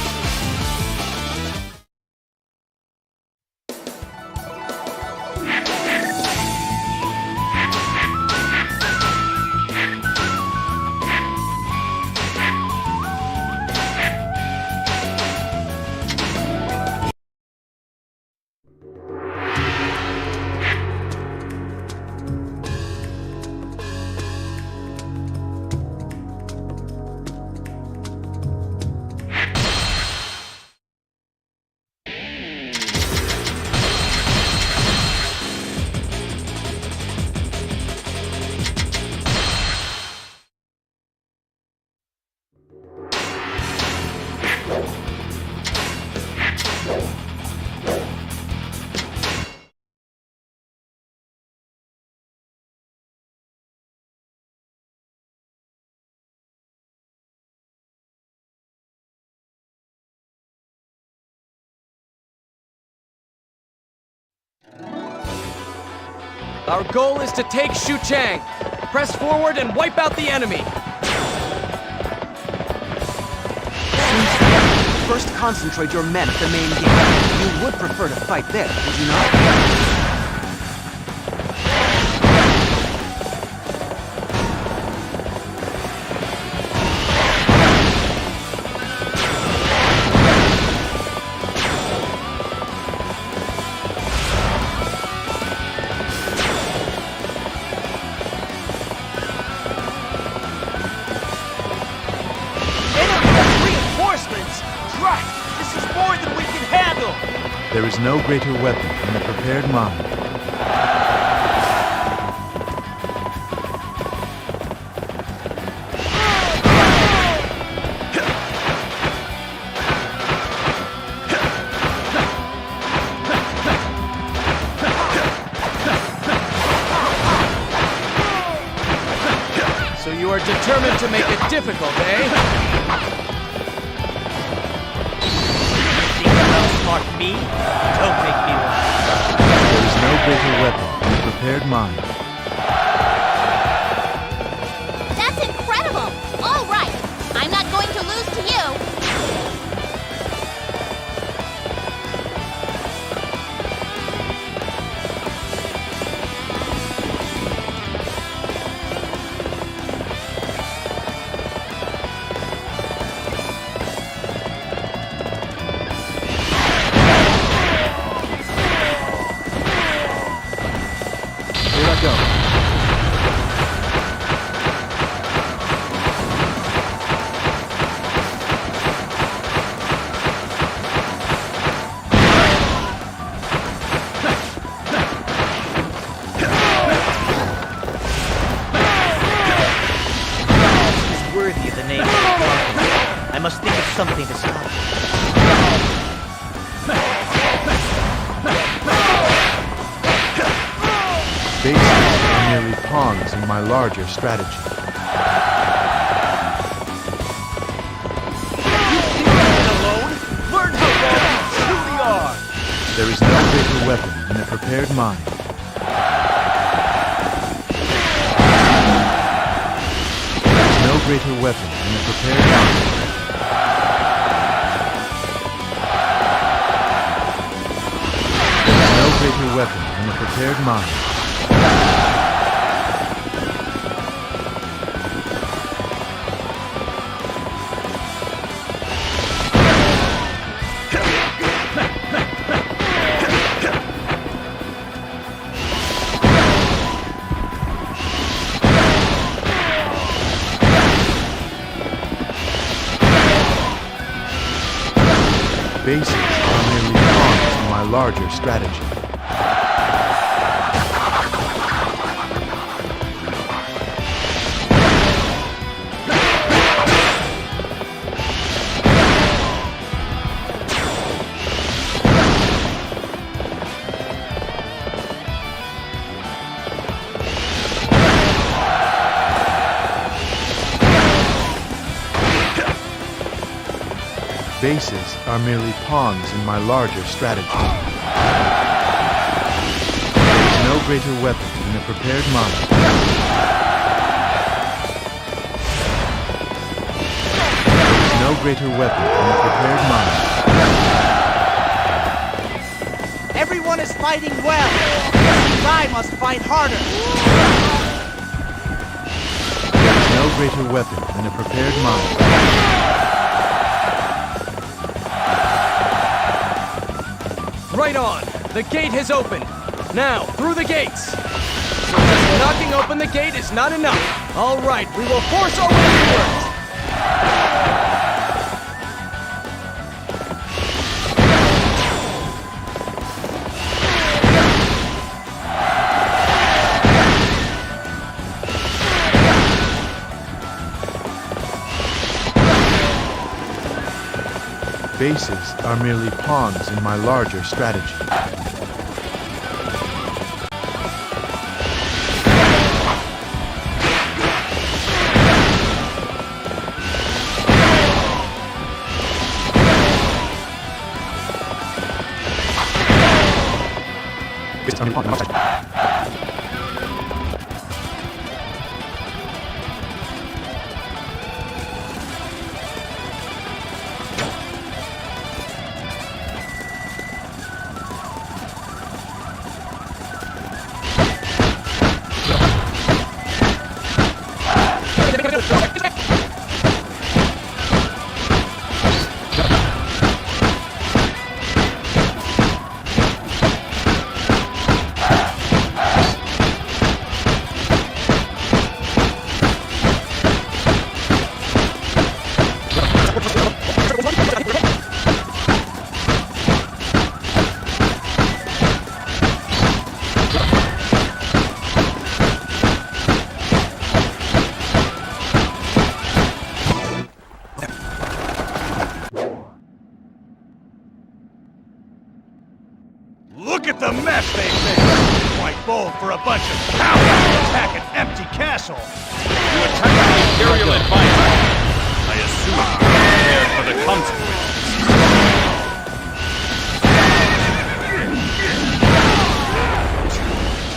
Our goal is to take Xuchang. Press forward and wipe out the enemy. First concentrate your men at the main gate. You would prefer to fight there, would you not? There is no greater weapon than a prepared mind. So you are determined to make it difficult, eh? Think you'll outsmart me? Don't make me laugh. There is no greater weapon than a prepared mind. That's incredible! All right, I'm not going to lose to you. Here I go. This is worthy of the name of the Guardian. I must think of something to stop it. Bases are merely pawns in my larger strategy. Alone? Learn how wrong you truly are! There is no greater weapon than a prepared mind. There is no greater weapon than a prepared mind. There is no greater weapon than a prepared mind. Bases are merely pawns in my larger strategy. Bases are merely pawns in my larger strategy. There is no greater weapon than a prepared mind. There is no greater weapon than a prepared mind. Everyone is fighting well. I must fight harder. There is no greater weapon than a prepared mind. Right on! The gate has opened! Now, through the gates! So just knocking open the gate is not enough! Alright, we will force our way inwards! Bases are merely pawns in my larger strategy. bunch of cowards to attack an empty castle. You attacked the Imperial advisor. I assume you're prepared for the consequences.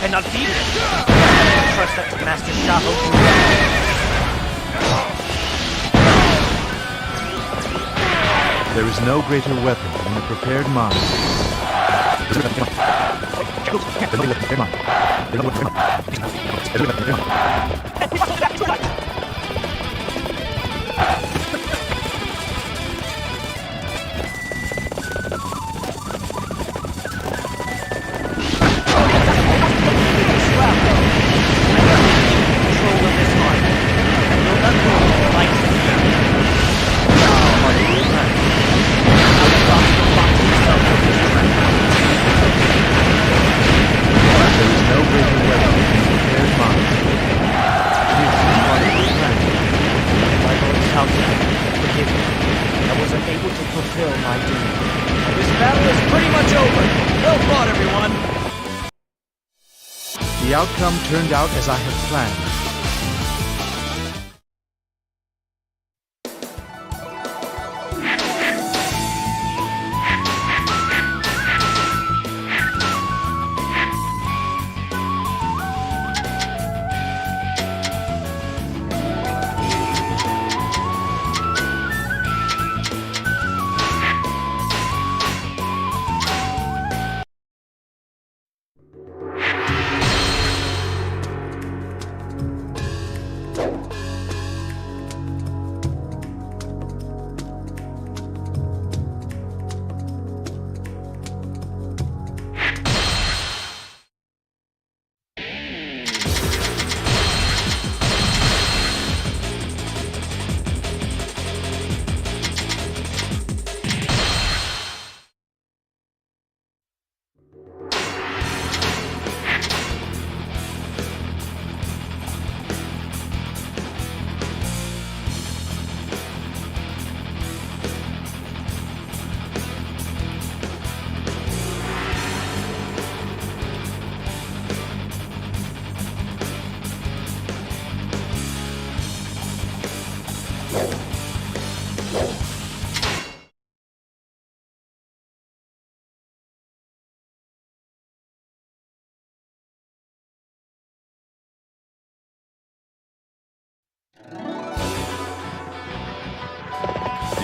Cannot beat it. Trust that Master Shaho can do. There is no greater weapon than a prepared mind. The outcome turned out as I had planned.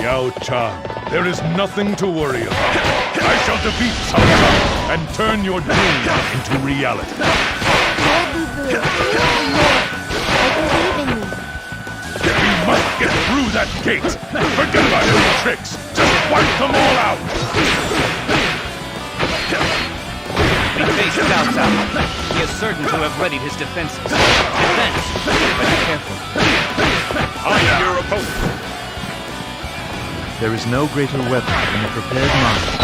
Yao Chan, there is nothing to worry about. I shall defeat Cao Cao and turn your dream into reality. We must get through that gate. Forget about any tricks. Just wipe them all out. Face Cao Cao. He is certain to have readied his defenses. Defense, but be careful. I am your opponent. There is no greater weapon than a prepared mind.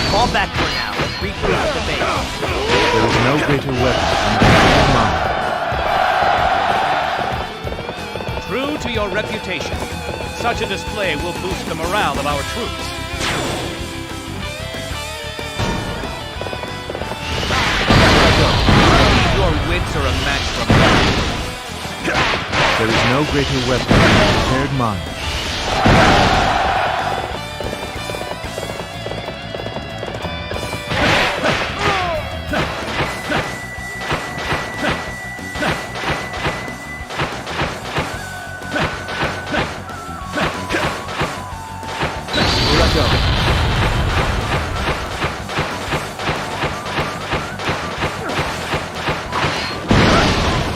Fall back for now and regroup at the base. There is no greater weapon than a prepared mind. True to your reputation, such a display will boost the morale of our troops. Your wits are a match for mine. There is no greater weapon than a prepared mind.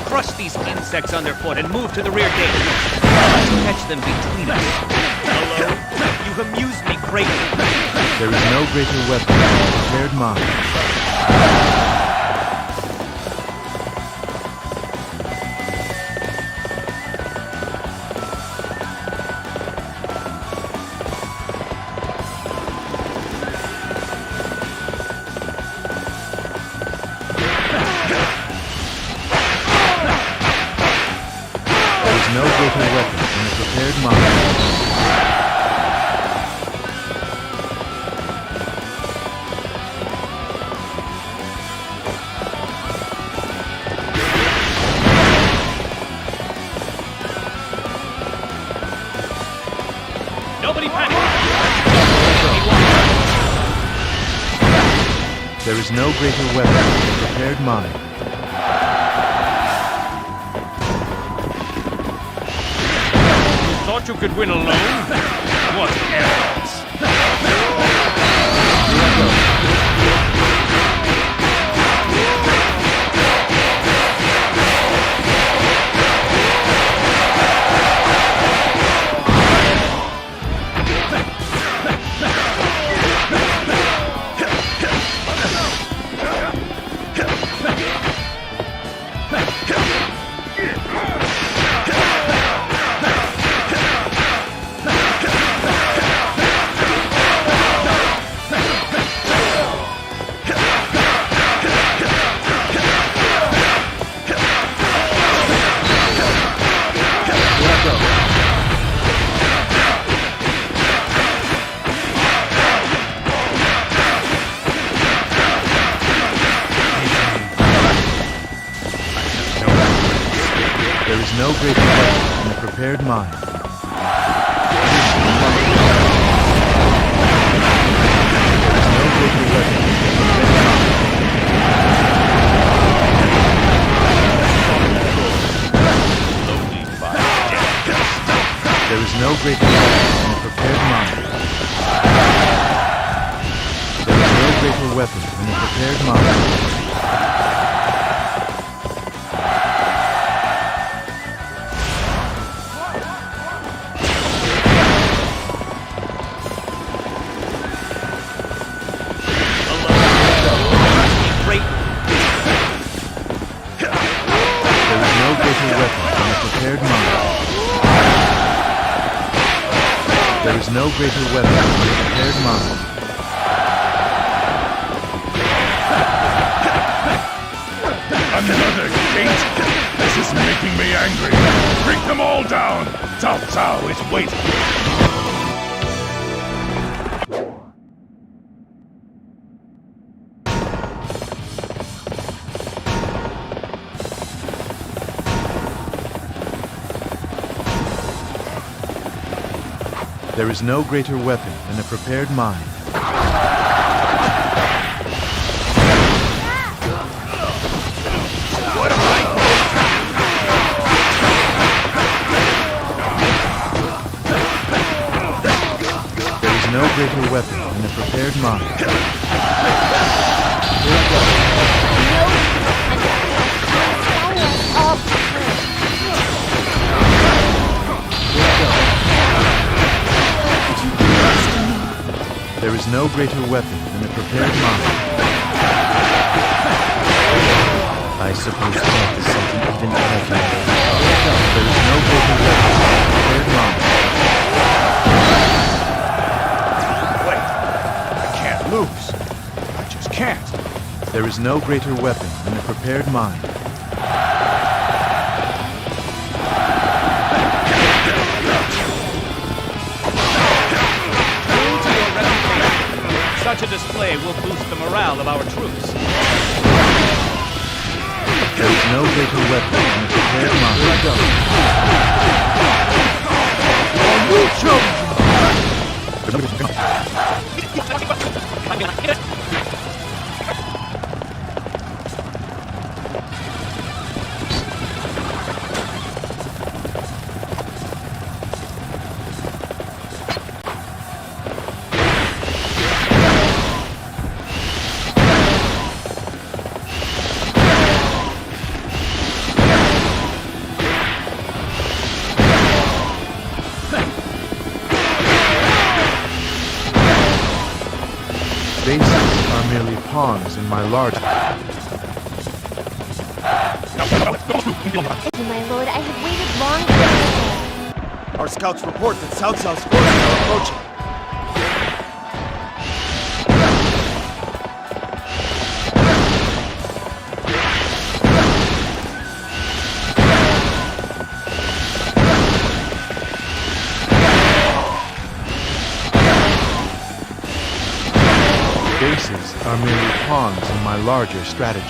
Crush these insects underfoot and move to the rear gate. Let's catch them between us. Hello? You amused me greatly. There is no greater weapon than a prepared mind. There is no greater weapon than a prepared mind. Nobody panic! There is no greater weapon than a prepared mind. You thought you could win alone? What arrogance! There is no greater weapon than a prepared mind. There is no greater weapon than a prepared mind. There is no greater weapon than a prepared mind. There is no greater weapon than a prepared mind. Another gate? This is making me angry. Bring them all down. Cao Cao is waiting. There is no greater weapon than a prepared mind. There is no greater weapon than a prepared mind. There is no greater weapon than a prepared mind. I suppose death is something even heavier. There is no greater weapon than a prepared mind. Wait, I can't lose. I just can't. There is no greater weapon than a prepared mind. Such a display will boost the morale of our troops. There is no greater weapon than a prepared mind. pawns in my large... My lord, I have waited long for this day. Our scouts report that South's forces are approaching. Bases are merely pawns in my larger strategy.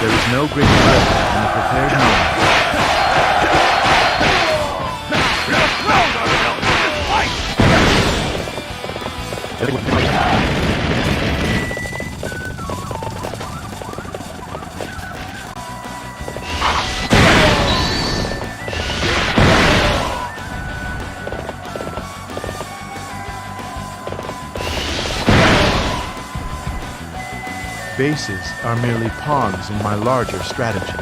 There is no greater weapon than the prepared mind. Bases are merely pawns in my larger strategy.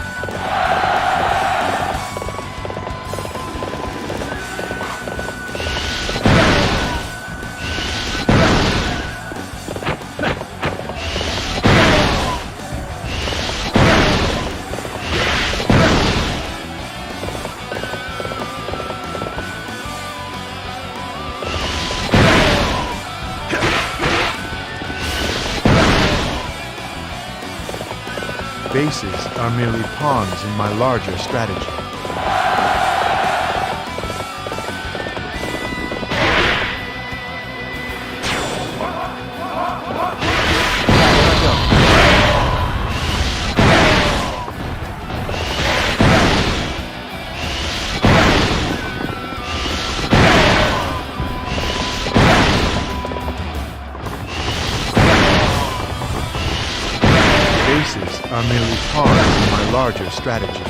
Bases are merely pawns in my larger strategy. Bases are merely pawns in my larger strategy.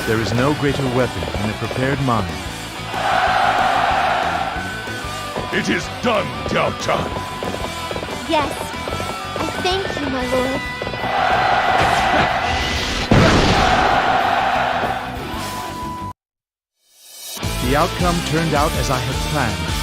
There is no greater weapon than a prepared mind. It is done, Jiao Chan. Yes. I thank you, my lord. The outcome turned out as I had planned.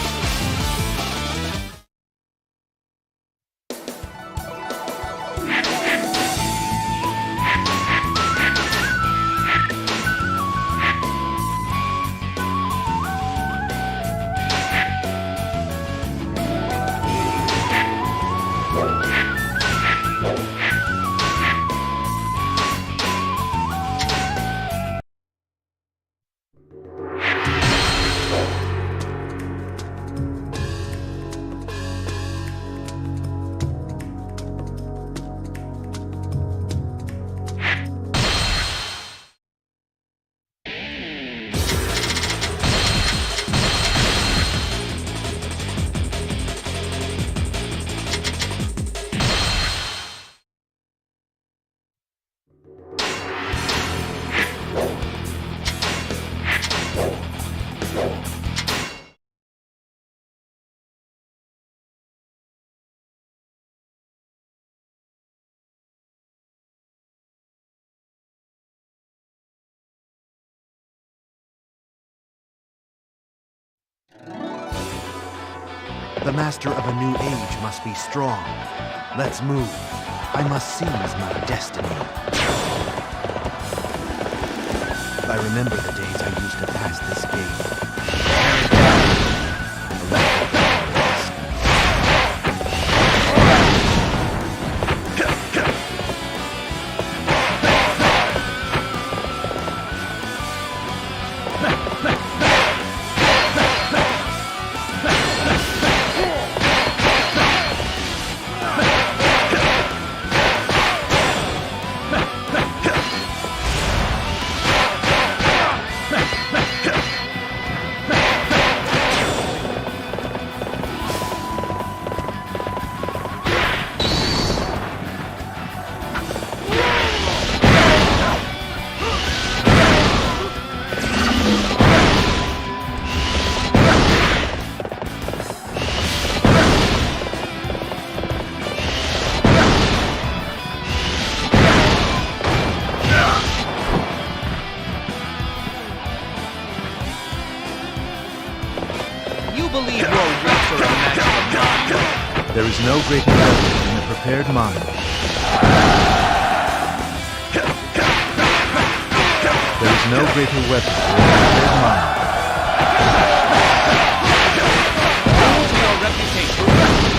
The master of a new age must be strong. Let's move. I must seize my destiny. I remember the days I used to pass this gate. There is no greater weapon than a prepared mind. There is no greater weapon than a prepared mind. Due to your reputation,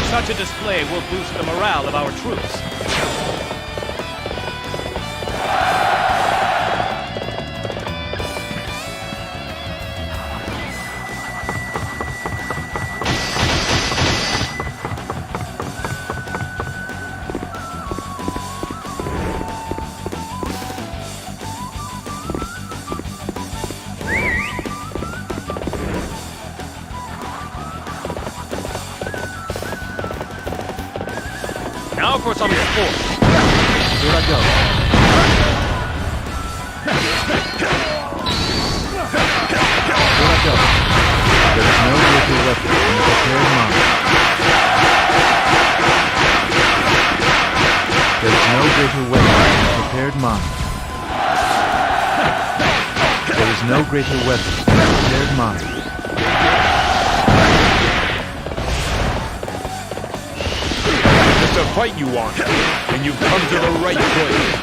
such a display will boost the morale of our troops. Now for some sport. Here I go. Here I go. There is no greater weapon than a prepared mind. There is no greater weapon than a prepared mind. There is no greater weapon than a prepared mind. It's a fight you want, and you've come to the right place.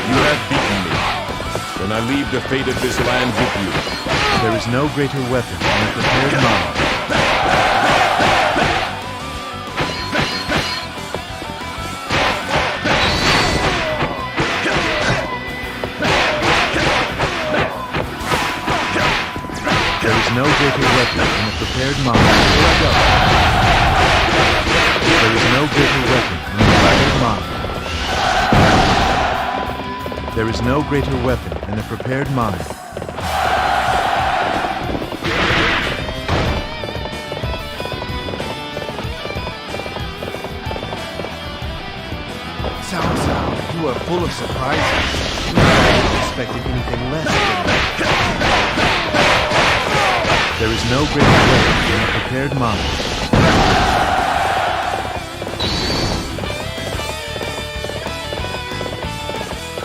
You have beaten me. Then I leave the fate of this land with you. There is no greater weapon than a prepared mind. There is no greater weapon than a prepared mind. Here I go. There is no greater weapon than a prepared mind. There is no greater weapon than a prepared mind. Cao, you are full of surprises. I hadn't expected anything less than that. There is no greater weapon than a prepared mind.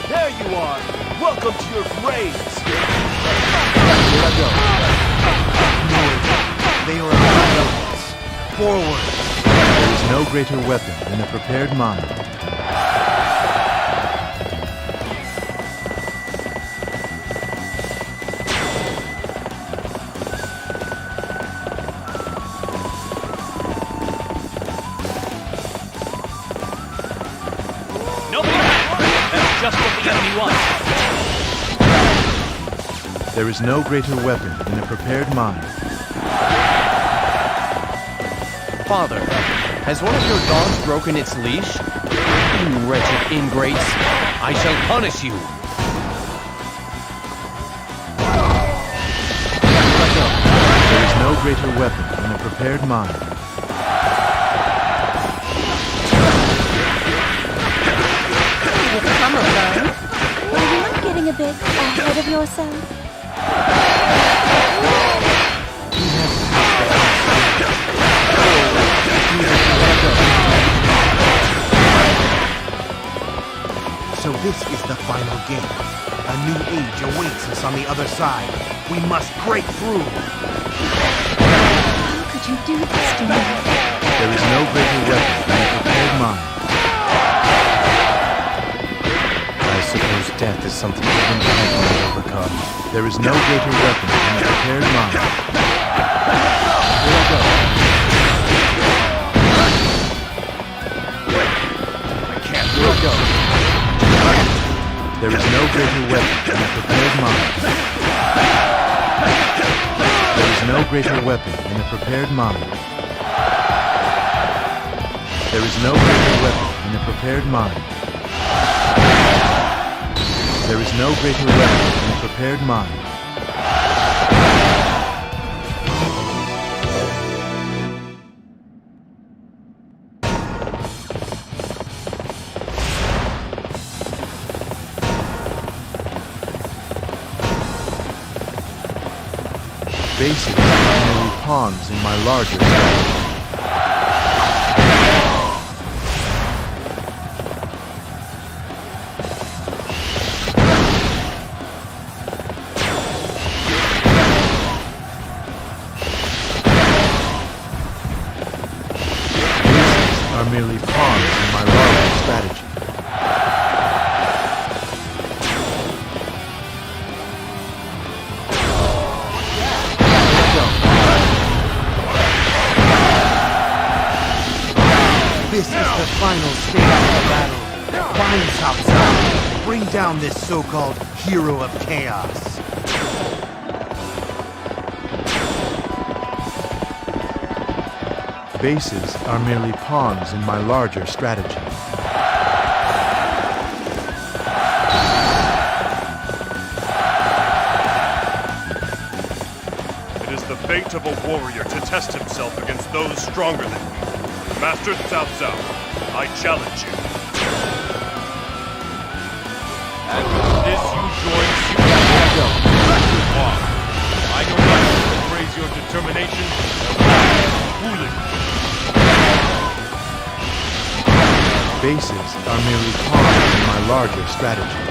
There you are! Welcome to your graves! Here I go. No, they are our elements. Forward! There is no greater weapon than a prepared mind. Just what the enemy wants. There is no greater weapon than a prepared mind. Father, has one of your dogs broken its leash? You wretched ingrates! I shall punish you! There is no greater weapon than a prepared mind. Are you not getting a bit ahead of yourself? So this is the final game. A new age awaits us on the other side. We must break through. How could you do this to me? There is no greater weapon than a prepared mind. I suppose death is something even I can overcome. There is no greater weapon than a prepared mind. Here I go. Here I go. There is no greater weapon than a prepared mind. There is no greater weapon than a prepared mind. There is no greater weapon than a prepared mind. There is no greater weapon than a prepared mind. Bases are merely pawns in my larger strategy. Are merely pawns in my larger strategy. This is the final stage of the battle. Find Cao Cao. Bring down this so-called hero of chaos. Bases are merely pawns in my larger strategy. It is the fate of a warrior to test himself against those stronger than he. Master Cao Cao, I challenge you. And with this you join Super Why? I know not if to praise your determination or foolish. Bases are merely pawns in my larger strategy.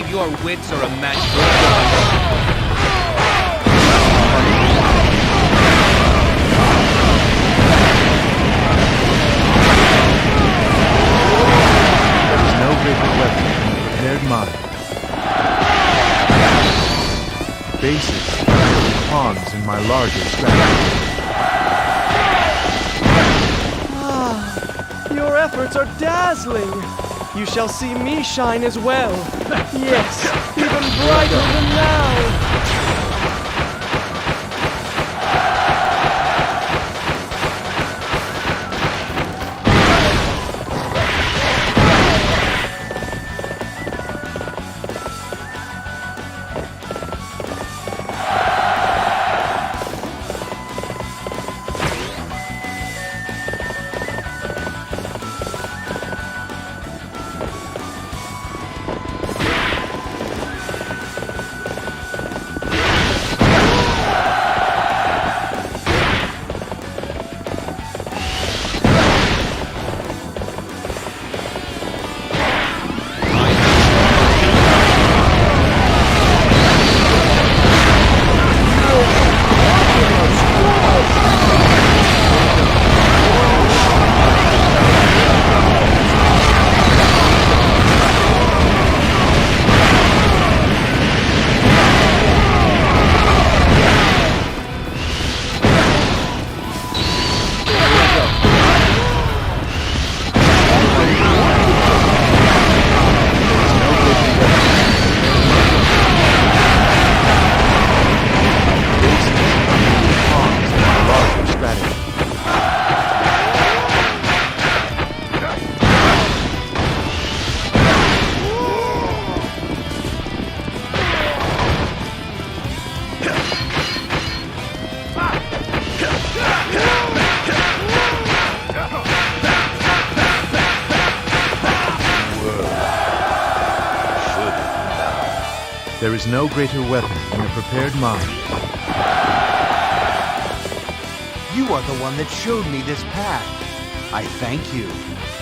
Your wits are a match for There is no greater weapon than a prepared mind. Bases are merely pawns in my larger strategy. Your efforts are dazzling. You shall see me shine as well. Yes, even brighter than now. There is no greater weapon than a prepared mind. You are the one that showed me this path. I thank you.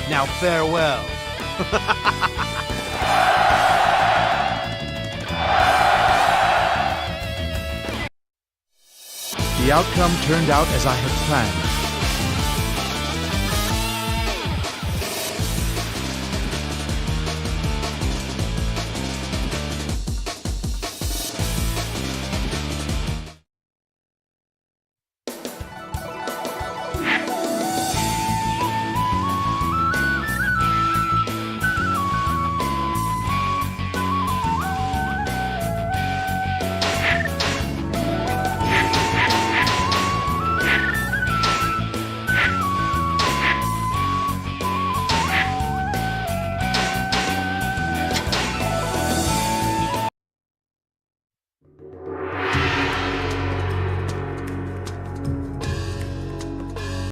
Now farewell. The outcome turned out as I had planned.